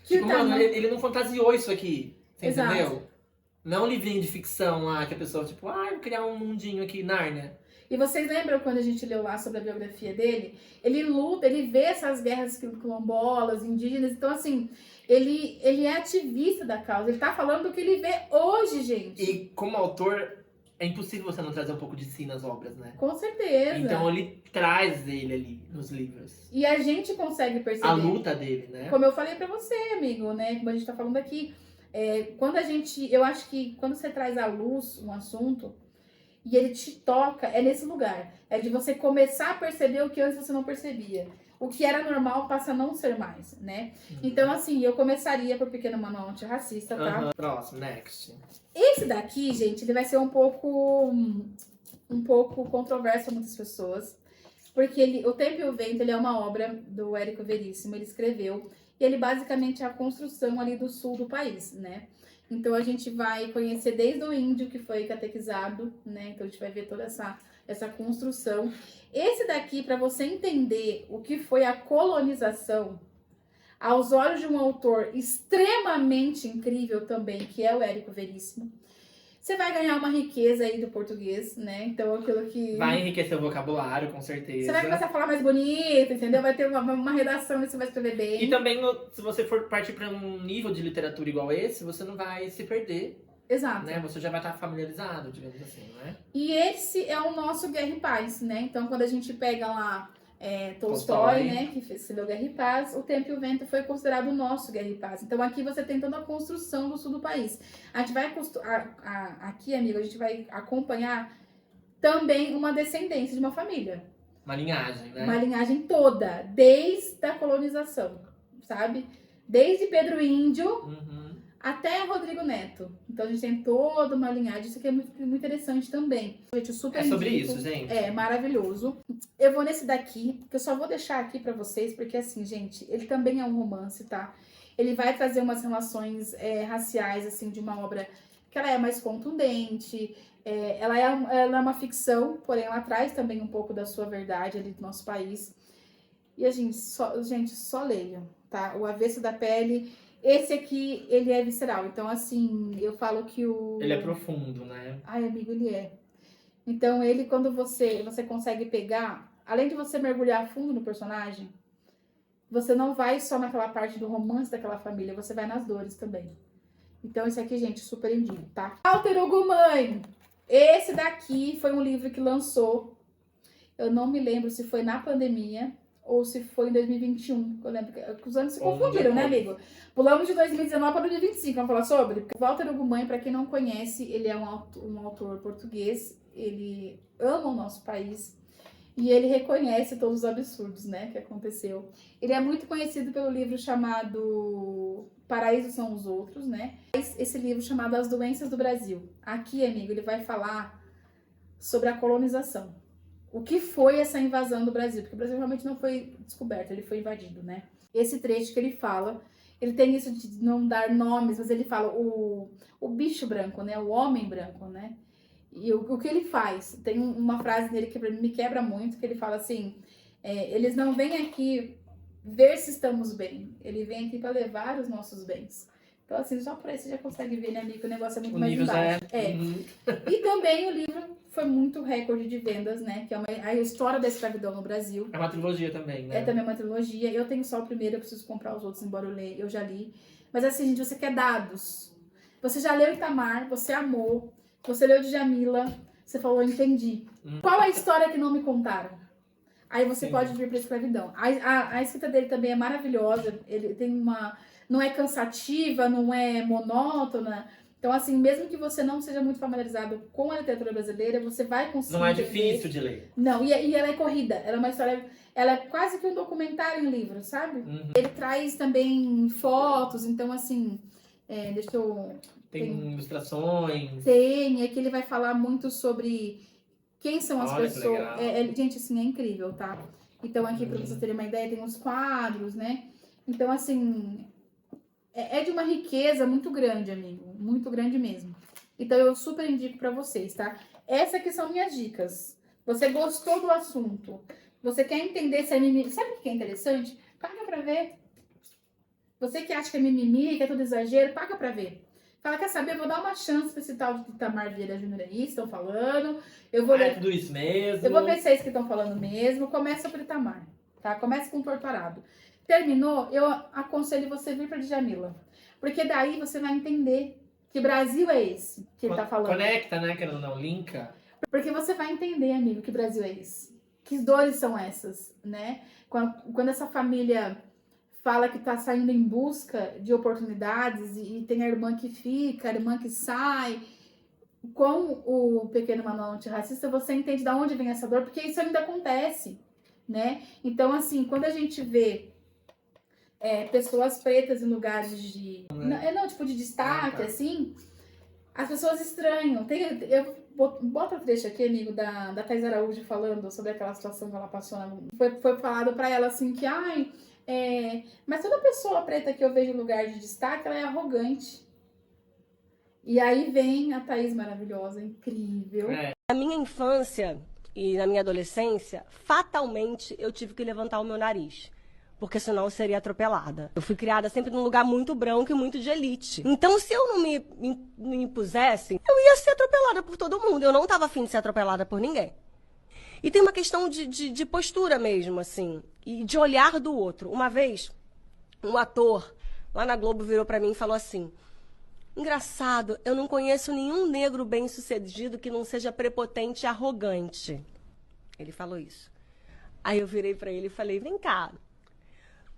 Que Tipo, Itamar- mano, ele não fantasiou isso aqui. Você Exato. entendeu? Não é um livrinho de ficção lá que a pessoa, tipo, vou criar um mundinho aqui, Nárnia. E vocês lembram quando a gente leu lá sobre a biografia dele? Ele luta, ele vê essas guerras quilombolas, indígenas. Então, assim, ele é ativista da causa. Ele tá falando do que ele vê hoje, gente. E como autor, é impossível você não trazer um pouco de si nas obras, né? Com certeza. Então ele traz ele ali nos livros. E a gente consegue perceber. A luta dele, né? Como eu falei pra você, amigo, né? Como a gente tá falando aqui. Eu acho que quando você traz à luz um assunto e ele te toca, é nesse lugar. É de você começar a perceber o que antes você não percebia. O que era normal passa a não ser mais, né? Então, assim, eu começaria por Pequeno Manual Antirracista, tá? Próximo, next. Esse daqui, gente, ele vai ser um pouco controverso para muitas pessoas. Porque O Tempo e o Vento, ele é uma obra do Érico Veríssimo, ele escreveu. E ele basicamente é a construção ali do sul do país, né? Então a gente vai conhecer desde o índio que foi catequizado, né? Então a gente vai ver toda essa construção. Esse daqui, para você entender o que foi a colonização, aos olhos de um autor extremamente incrível também, que é o Érico Veríssimo, você vai ganhar uma riqueza aí do português, né? Então aquilo que... Vai enriquecer o vocabulário, com certeza. Você vai começar a falar mais bonito, entendeu? Vai ter uma redação e você vai escrever bem. E também, se você for partir para um nível de literatura igual esse, você não vai se perder, Exato. né? Você já vai estar familiarizado, digamos assim, né? E esse é o nosso Guerra e Paz, né? Então, quando a gente pega lá Tolstói, né? Que escreveu Guerra e Paz, O Tempo e o Vento foi considerado o nosso Guerra e Paz. Então, aqui você tem toda a construção do sul do país. A gente vai aqui, amigo, a gente vai acompanhar também uma descendência de uma família. Uma linhagem, né? Uma linhagem toda, desde a colonização, sabe? Desde Pedro Índio até Rodrigo Neto. Então a gente tem toda uma linhagem. Isso aqui é muito, muito interessante também. Gente, super É sobre indico. isso, gente. É maravilhoso. Eu vou nesse daqui, que eu só vou deixar aqui pra vocês, porque assim, gente, ele também é um romance, tá? Ele vai trazer umas relações raciais, assim, de uma obra que ela é mais contundente. Ela é uma ficção, porém ela traz também um pouco da sua verdade ali do nosso país. E a gente, só leiam, tá? O Avesso da Pele. Esse aqui, ele é visceral. Então, assim, eu falo que Ele é profundo, né? Ai, amigo, ele é. Então, ele, quando você consegue pegar, além de você mergulhar fundo no personagem, você não vai só naquela parte do romance daquela família, você vai nas dores também. Então, esse aqui, gente, super indico, tá? Walter Hugo Mãe! Esse daqui foi um livro que lançou, eu não me lembro se foi na pandemia ou se foi em 2021. Eu lembro que os anos se confundiram, né, amigo? Pulamos de 2019 para 2025, vamos falar sobre? Porque Walter Hugo Mãe, para quem não conhece, ele é um autor português, ele ama o nosso país e ele reconhece todos os absurdos, né, que aconteceu. Ele é muito conhecido pelo livro chamado Paraíso São os Outros, né? Esse livro chamado As Doenças do Brasil. Aqui, amigo, ele vai falar sobre a colonização. O que foi essa invasão do Brasil? Porque o Brasil realmente não foi descoberto, ele foi invadido, né? Esse trecho que ele fala, ele tem isso de não dar nomes, mas ele fala o bicho branco, né? O homem branco, né? E o que ele faz? Tem uma frase dele que me quebra muito, que ele fala assim, eles não vêm aqui ver se estamos bem, ele vem aqui para levar os nossos bens. Então, assim, só por aí você já consegue ver, né, amigo, que o negócio é muito O mais nível já embaixo. é. E também o livro foi muito recorde de vendas, né? Que é a história da escravidão no Brasil. É uma trilogia também, né? É também uma trilogia. Eu tenho só o primeiro, eu preciso comprar os outros, embora eu já li. Mas assim, gente, você quer dados. Você já leu Itamar, você amou, você leu Djamila, você falou, entendi. Qual é a história que não me contaram? Aí você Sim. pode vir pra escravidão. A escrita dele também é maravilhosa. Ele tem uma... Não é cansativa, não é monótona. Então, assim, mesmo que você não seja muito familiarizado com a literatura brasileira, você vai conseguir Não é entender. difícil de ler. Não, e ela é corrida. Ela é uma história... Ela é quase que um documentário em livro, sabe? Ele traz também fotos. Então, assim... deixa eu... Tem ilustrações. Tem, é que ele vai falar muito sobre quem são as Olha que pessoas. legal. Gente, assim, é incrível, tá? Então, aqui, pra vocês terem uma ideia, tem uns quadros, né? Então, assim, é de uma riqueza muito grande, amigo. Muito grande mesmo. Então, eu super indico pra vocês, tá? Essas aqui são minhas dicas. Você gostou do assunto? Você quer entender se é mimimi? Sabe o que é interessante? Paga pra ver. Você que acha que é mimimi, que é tudo exagero, paga pra ver. Fala, quer saber? Eu vou dar uma chance pra esse tal de Itamar Vieira Júnior aí, estão falando. Eu vou É ler. tudo isso mesmo. Eu vou ver se é isso que estão falando mesmo. Começa por Itamar, tá? Começa com o Torturado. Terminou, eu aconselho você vir pra Djamila. Porque daí você vai entender que Brasil é esse que ele tá falando. Conecta, né? Querendo ou não, linka. Porque você vai entender, amigo, que Brasil é esse. Que dores são essas, né? Quando essa família fala que tá saindo em busca de oportunidades e tem a irmã que fica, a irmã que sai. Com o Pequeno Manual Antirracista, você entende de onde vem essa dor, porque isso ainda acontece, né? Então, assim, quando a gente vê pessoas pretas em lugares de... Não, tipo, de destaque, assim, as pessoas estranham. Eu bota o trecho aqui, amigo, da Thais Araújo falando sobre aquela situação que ela passou. Foi falado pra ela, assim, que, mas toda pessoa preta que eu vejo em lugar de destaque, ela é arrogante. E aí vem a Thaís maravilhosa, incrível. Na minha infância e na minha adolescência, fatalmente eu tive que levantar o meu nariz. Porque senão eu seria atropelada. Eu fui criada sempre num lugar muito branco e muito de elite. Então, se eu não me impusesse, eu ia ser atropelada por todo mundo. Eu não estava afim de ser atropelada por ninguém. E tem uma questão de postura mesmo, assim, e de olhar do outro. Uma vez, um ator lá na Globo virou para mim e falou assim: engraçado, eu não conheço nenhum negro bem-sucedido que não seja prepotente e arrogante. Ele falou isso. Aí eu virei para ele e falei: vem cá,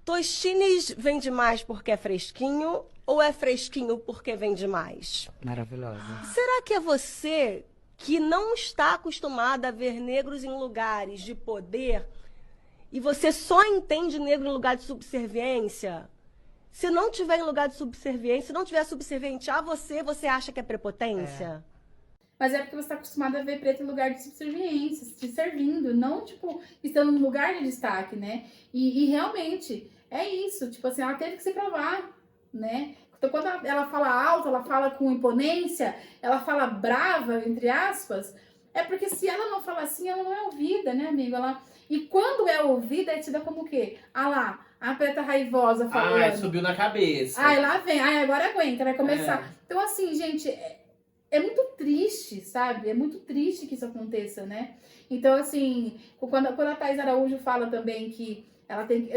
Tostines vende mais porque é fresquinho ou é fresquinho porque vende mais? Maravilhosa. Será que é você que não está acostumada a ver negros em lugares de poder e você só entende negro em lugar de subserviência? Se não tiver em lugar de subserviência, se não tiver subserviente a você, você acha que é prepotência? Mas é porque você está acostumada a ver preto em lugar de subserviência, te servindo, não, tipo, estando num lugar de destaque, né? E realmente, é isso. Tipo assim, ela teve que se provar, né? Então, quando ela fala alto, ela fala com imponência, ela fala brava, entre aspas, é porque se ela não fala assim, ela não é ouvida, né, amigo? E quando é ouvida, é tida como o quê? Ah lá, a preta raivosa falando. Ai, subiu na cabeça. Ai, lá vem. Ai, agora aguenta, vai começar. Então, assim, gente, é muito triste, sabe? É muito triste que isso aconteça, né? Então, assim, quando a Thais Araújo fala também que ela tem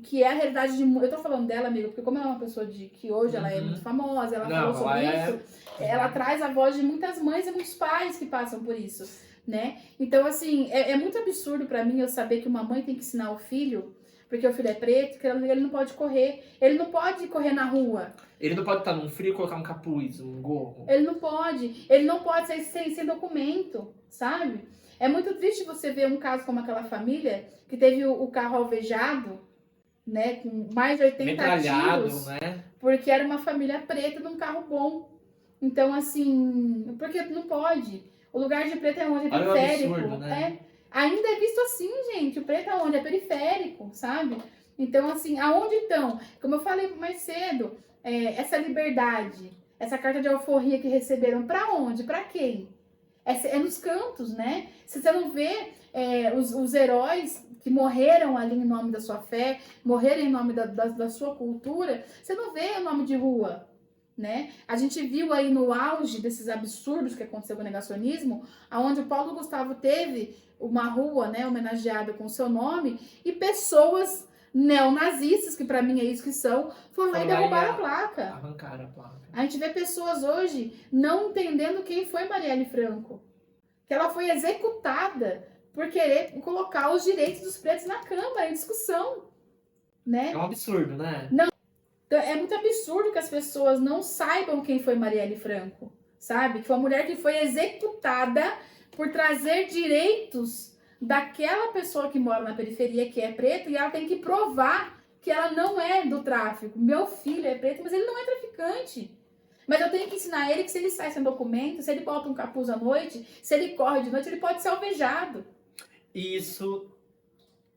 que é a realidade de... Eu tô falando dela, amiga, porque como ela é uma pessoa que hoje ela é muito famosa, ela falou sobre isso, ela traz a voz de muitas mães e muitos pais que passam por isso, né? Então, assim, é muito absurdo pra mim eu saber que uma mãe tem que ensinar o filho, porque o filho é preto, que ele não pode correr. Ele não pode correr na rua. Ele não pode estar num frio e colocar um capuz, um gorro. Ele não pode. Ele não pode ser sem documento, sabe? É muito triste você ver um caso como aquela família que teve o carro alvejado, né? Com mais de 80 metralhado, tiros. né? Porque era uma família preta num carro bom. Então, assim... Porque não pode. O lugar de preto é onde? É periférico. Olha o absurdo, né? Ainda é visto assim, gente. O preto é onde? É periférico, sabe? Então, assim, aonde estão? Como eu falei mais cedo, essa liberdade, essa carta de alforria que receberam, pra onde? Pra quem? É nos cantos, né? Se você não vê os heróis que morreram ali em nome da sua fé, morreram em nome da sua cultura, você não vê o nome de rua, né? A gente viu aí no auge desses absurdos que aconteceu com o negacionismo, onde o Paulo Gustavo teve uma rua, né, homenageada com o seu nome, e pessoas neonazistas, que pra mim é isso que são, foram lá e derrubaram a placa. Arrancaram a placa. A gente vê pessoas hoje não entendendo quem foi Marielle Franco. Que ela foi executada por querer colocar os direitos dos pretos na Câmara, em discussão, né? É um absurdo, né? Então, é muito absurdo que as pessoas não saibam quem foi Marielle Franco, sabe? Que foi uma mulher que foi executada por trazer direitos daquela pessoa que mora na periferia, que é preta, e ela tem que provar que ela não é do tráfico. Meu filho é preto, mas ele não é traficante. Mas eu tenho que ensinar ele que se ele sai sem documento, se ele bota um capuz à noite, se ele corre de noite, ele pode ser alvejado. E isso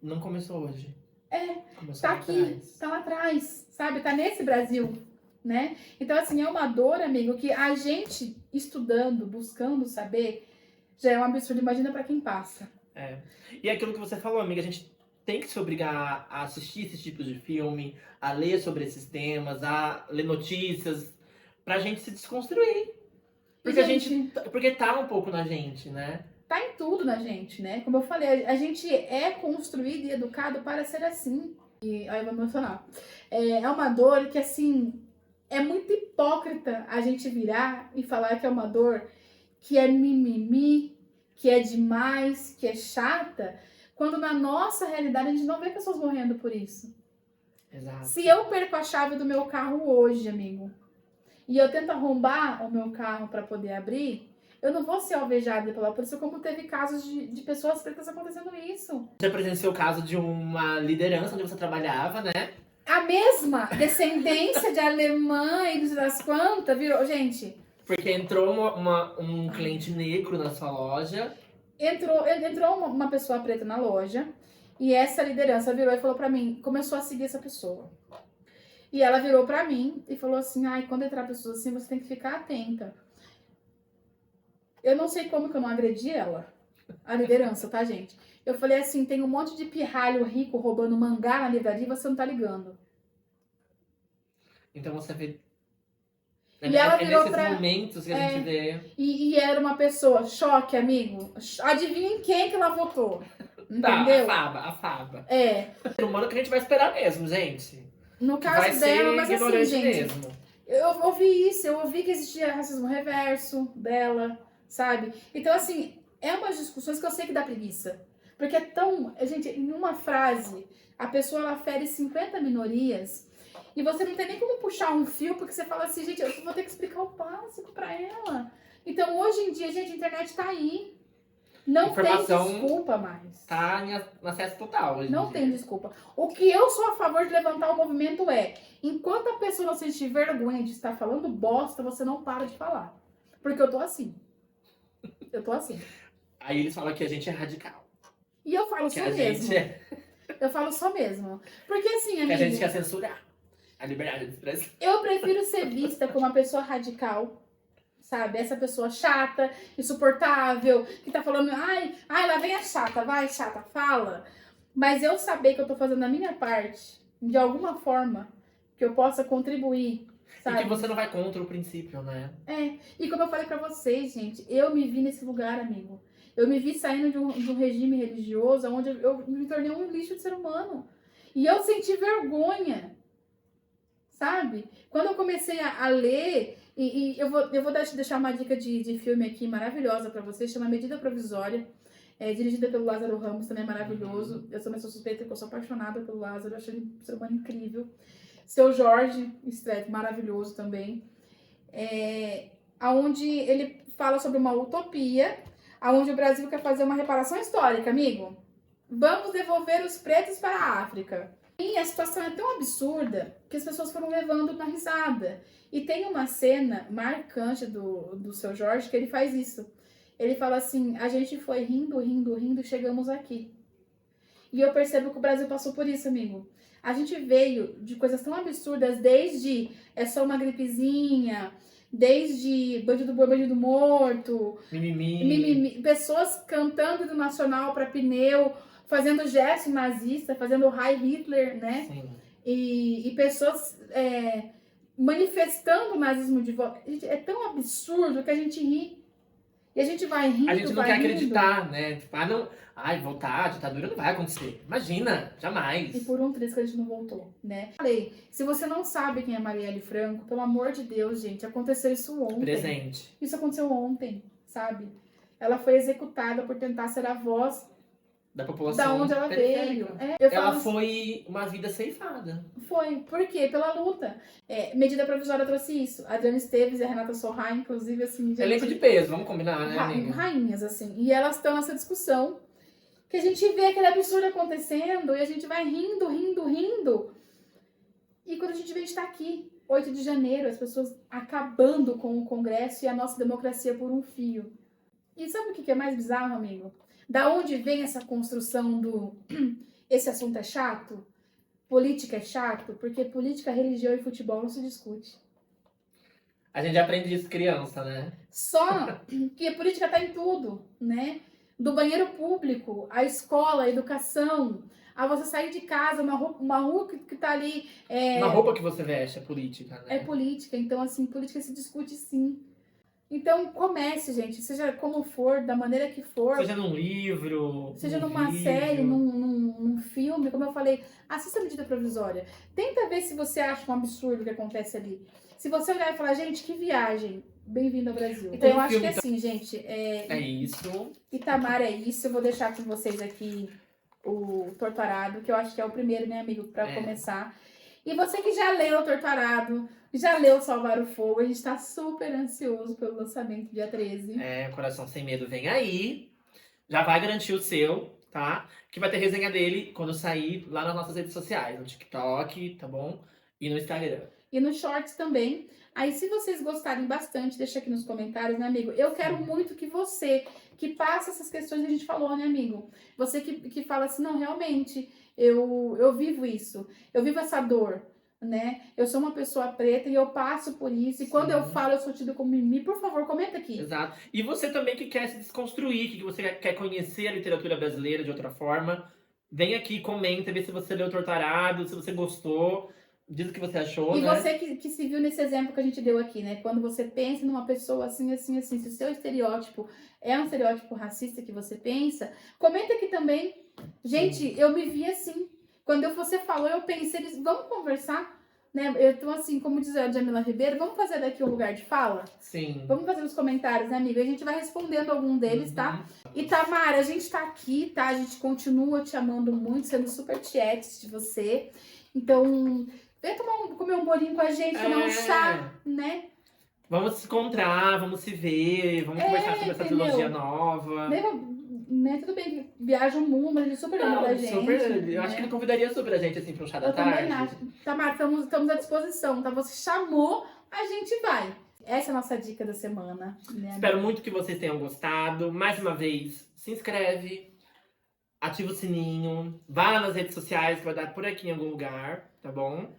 não começou hoje. Começou Tá lá aqui, atrás. tá lá atrás, sabe? Tá nesse Brasil, né? Então, assim, é uma dor, amigo, que a gente estudando, buscando saber, já é um absurdo. Imagina pra quem passa. E é aquilo que você falou, amiga, a gente tem que se obrigar a assistir esses tipos de filme, a ler sobre esses temas, a ler notícias, pra gente se desconstruir. Porque porque tá um pouco na gente, né? Tá em tudo na gente, né? Como eu falei, a gente é construído e educado para ser assim. E aí eu vou me emocionar. É uma dor que, assim, é muito hipócrita a gente virar e falar que é uma dor que é mimimi, que é demais, que é chata, quando na nossa realidade a gente não vê pessoas morrendo por isso. Exato. Se eu perco a chave do meu carro hoje, amigo, e eu tento arrombar o meu carro para poder abrir, eu não vou ser alvejada pela polícia, como teve casos de pessoas pretas acontecendo isso. Você presenciou o caso de uma liderança onde você trabalhava, né? A mesma descendência de alemã e das quantas virou... Gente, Porque entrou um cliente negro na sua loja. entrou uma pessoa preta na loja e essa liderança virou e falou pra mim, começou a seguir essa pessoa. E ela virou pra mim e falou assim, ai, quando entrar pessoas assim, você tem que ficar atenta. Eu não sei como que eu não agredi ela, a liderança, tá, gente? Eu falei assim, tem um monte de pirralho rico roubando mangá na livraria e você não tá ligando. Então você vê... E ela virou nesses pra... momentos que a gente vê... E era uma pessoa, choque, amigo. Adivinha em quem que ela votou? Entendeu? Tá, a Faba. É. É o humano que a gente vai esperar mesmo, gente. No Que vai caso ser dela, mas assim, ignorante gente, mesmo. eu ouvi isso, eu ouvi que existia racismo reverso dela, sabe? Então, assim, é umas discussões que eu sei que dá preguiça. Porque é tão... Gente, em uma frase, a pessoa, ela fere 50 minorias e você não tem nem como puxar um fio, porque você fala assim, gente, eu vou ter que explicar o básico pra ela. Então, hoje em dia, gente, a internet tá aí. Não tem desculpa mais. Tá em acesso total hoje em Não dia. tem desculpa. O que eu sou a favor de levantar o movimento é, enquanto a pessoa não sentir vergonha de estar falando bosta, você não para de falar. Porque eu tô assim. Eu tô assim. Aí eles falam que a gente é radical. E eu falo Que só a mesmo. gente Eu falo só mesmo. Porque assim, que a amigo, gente quer censurar a liberdade de expressão. eu prefiro ser vista como uma pessoa radical, sabe? Essa pessoa chata, insuportável, que tá falando, ai, lá vem a chata, vai, chata, fala. Mas eu saber que eu tô fazendo a minha parte, de alguma forma, que eu possa contribuir, sabe? E que você não vai contra o princípio, né? E como eu falei pra vocês, gente, eu me vi nesse lugar, amigo. Eu me vi saindo de um regime religioso onde eu me tornei um lixo de ser humano. E eu senti vergonha, sabe? Quando eu comecei a ler, e eu vou deixar uma dica de filme aqui maravilhosa pra vocês, chama Medida Provisória, dirigida pelo Lázaro Ramos, também é maravilhoso. Eu também sou suspeita porque eu sou apaixonada pelo Lázaro, eu achei ele um ser humano incrível. Seu Jorge Strait, maravilhoso também. Onde ele fala sobre uma utopia, onde o Brasil quer fazer uma reparação histórica, amigo. Vamos devolver os pretos para a África. E a situação é tão absurda que as pessoas foram levando na risada. E tem uma cena marcante do Seu Jorge que ele faz isso. Ele fala assim, a gente foi rindo, rindo, rindo e chegamos aqui. E eu percebo que o Brasil passou por isso, amigo. A gente veio de coisas tão absurdas, desde é só uma gripezinha, desde bandido bom, bandido morto, mimimi, pessoas cantando do nacional para pneu, fazendo gesto nazista, fazendo Heil Hitler, né? Sim. E pessoas manifestando o nazismo de volta. Gente, é tão absurdo que a gente ri. E a gente vai rindo, A gente não vai quer rindo. acreditar, né? Tipo, não. Ai, voltar, a ditadura não vai acontecer. Imagina, jamais. E por um triz que a gente não voltou, né? Falei, se você não sabe quem é Marielle Franco, pelo amor de Deus, gente, aconteceu isso ontem. Presente. Isso aconteceu ontem, sabe? Ela foi executada por tentar ser a voz Da população. da onde ela veio. periférica. Eu Ela falo, foi uma vida ceifada. foi. Por quê? Pela luta. Medida provisória trouxe isso. A Adriana Esteves e a Renata Sorra, inclusive, assim, gente, Elenco de peso, vamos combinar, né, amiga? rainhas, assim. E elas estão nessa discussão que a gente vê aquele absurdo acontecendo e a gente vai rindo, rindo, rindo. E quando a gente vê, a gente tá aqui, 8 de janeiro, as pessoas acabando com o Congresso e a nossa democracia por um fio. E sabe o que é mais bizarro, amigo? Da onde vem essa construção do esse assunto é chato? Política é chato? Porque política, religião e futebol não se discute. A gente aprende isso criança, né? Só que a política tá em tudo, né? Do banheiro público, a escola, a educação, a você sair de casa, uma rua que tá ali. Uma roupa que você veste é política, né? É política. Então, assim, política se discute sim. Então, comece, gente, seja como for, da maneira que for. Seja num livro, Seja num numa vídeo. série, num filme, como eu falei, assista a medida provisória. Tenta ver se você acha um absurdo o que acontece ali. Se você olhar e falar, gente, que viagem, bem-vindo ao Brasil. Então eu acho que assim, gente, É isso. Itamar é isso. Eu vou deixar com vocês aqui o Torturado, que eu acho que é o primeiro, né, amigo, pra começar. E você que já leu o Torturado, já leu Salvar o Fogo, a gente tá super ansioso pelo lançamento dia 13. Coração Sem Medo vem aí. Já vai garantir o seu, tá? Que vai ter resenha dele quando sair lá nas nossas redes sociais. No TikTok, tá bom? E no Instagram. E no Shorts também. Aí, se vocês gostarem bastante, deixa aqui nos comentários, né, amigo? Eu quero muito que você, que passa essas questões que a gente falou, né, amigo? Você que fala assim, não, realmente, eu vivo isso. Eu vivo essa dor, né? Eu sou uma pessoa preta e eu passo por isso. E quando eu falo, eu sou tida como mimimi. Por favor, comenta aqui. Exato. E você também que quer se desconstruir, que você quer conhecer a literatura brasileira de outra forma, vem aqui, comenta, vê se você leu Torturado, se você gostou. Diz o que você achou, e né? você que se viu nesse exemplo que a gente deu aqui, né? Quando você pensa numa pessoa assim, assim, assim, se o seu estereótipo é um estereótipo racista que você pensa, comenta aqui também. Gente, eu me vi assim. Quando você falou, eu pensei, vamos conversar, né? Então, assim, como diz a Jamila Ribeiro, vamos fazer daqui um lugar de fala? Sim. Vamos fazer nos comentários, né, amiga? A gente vai respondendo algum deles, tá? E Tamara, a gente tá aqui, tá? A gente continua te amando muito, sendo super tietes de você. Então, vem comer um bolinho com a gente, tomar um chá, né? Vamos se encontrar, vamos se ver, vamos conversar sobre essa entendeu? trilogia nova. Né? Tudo bem que viaja o mundo, ele super ama da gente. Super, eu acho né? que ele convidaria super a gente assim pra um chá da Eu tarde. também acho. Tamara, estamos à disposição, tá? Você chamou, a gente vai. Essa é a nossa dica da semana. Né? Espero muito que vocês tenham gostado. Mais uma vez, se inscreve, ativa o sininho, vá lá nas redes sociais que vai dar por aqui em algum lugar, tá bom?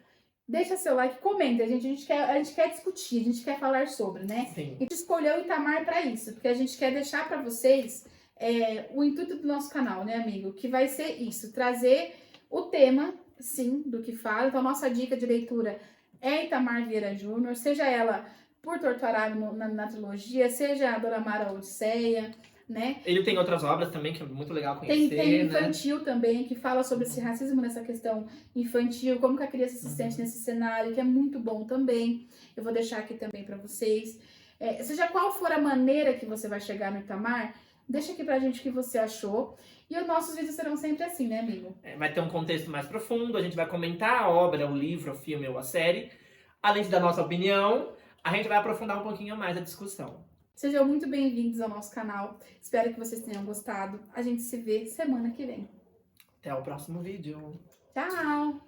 Deixa seu like, comenta, a gente quer discutir, a gente quer falar sobre, né? Sim. A gente escolheu o Itamar para isso, porque a gente quer deixar para vocês o intuito do nosso canal, né, amigo? Que vai ser isso, trazer o tema, sim, do que fala. Então, a nossa dica de leitura é Itamar Vieira Júnior, seja ela por Torturado na trilogia, seja a Dora Mara Odisseia, né? Ele tem outras obras também que é muito legal conhecer, Tem né? infantil também, que fala sobre esse racismo nessa questão infantil, como que a criança se sente nesse cenário, que é muito bom também. Eu vou deixar aqui também para vocês. Seja qual for a maneira que você vai chegar no Itamar, deixa aqui pra gente o que você achou. E os nossos vídeos serão sempre assim, né, amigo? Vai ter um contexto mais profundo, a gente vai comentar a obra, o livro, o filme ou a série. Além de dar nossa opinião, a gente vai aprofundar um pouquinho mais a discussão. Sejam muito bem-vindos ao nosso canal. Espero que vocês tenham gostado. A gente se vê semana que vem. Até o próximo vídeo. Tchau!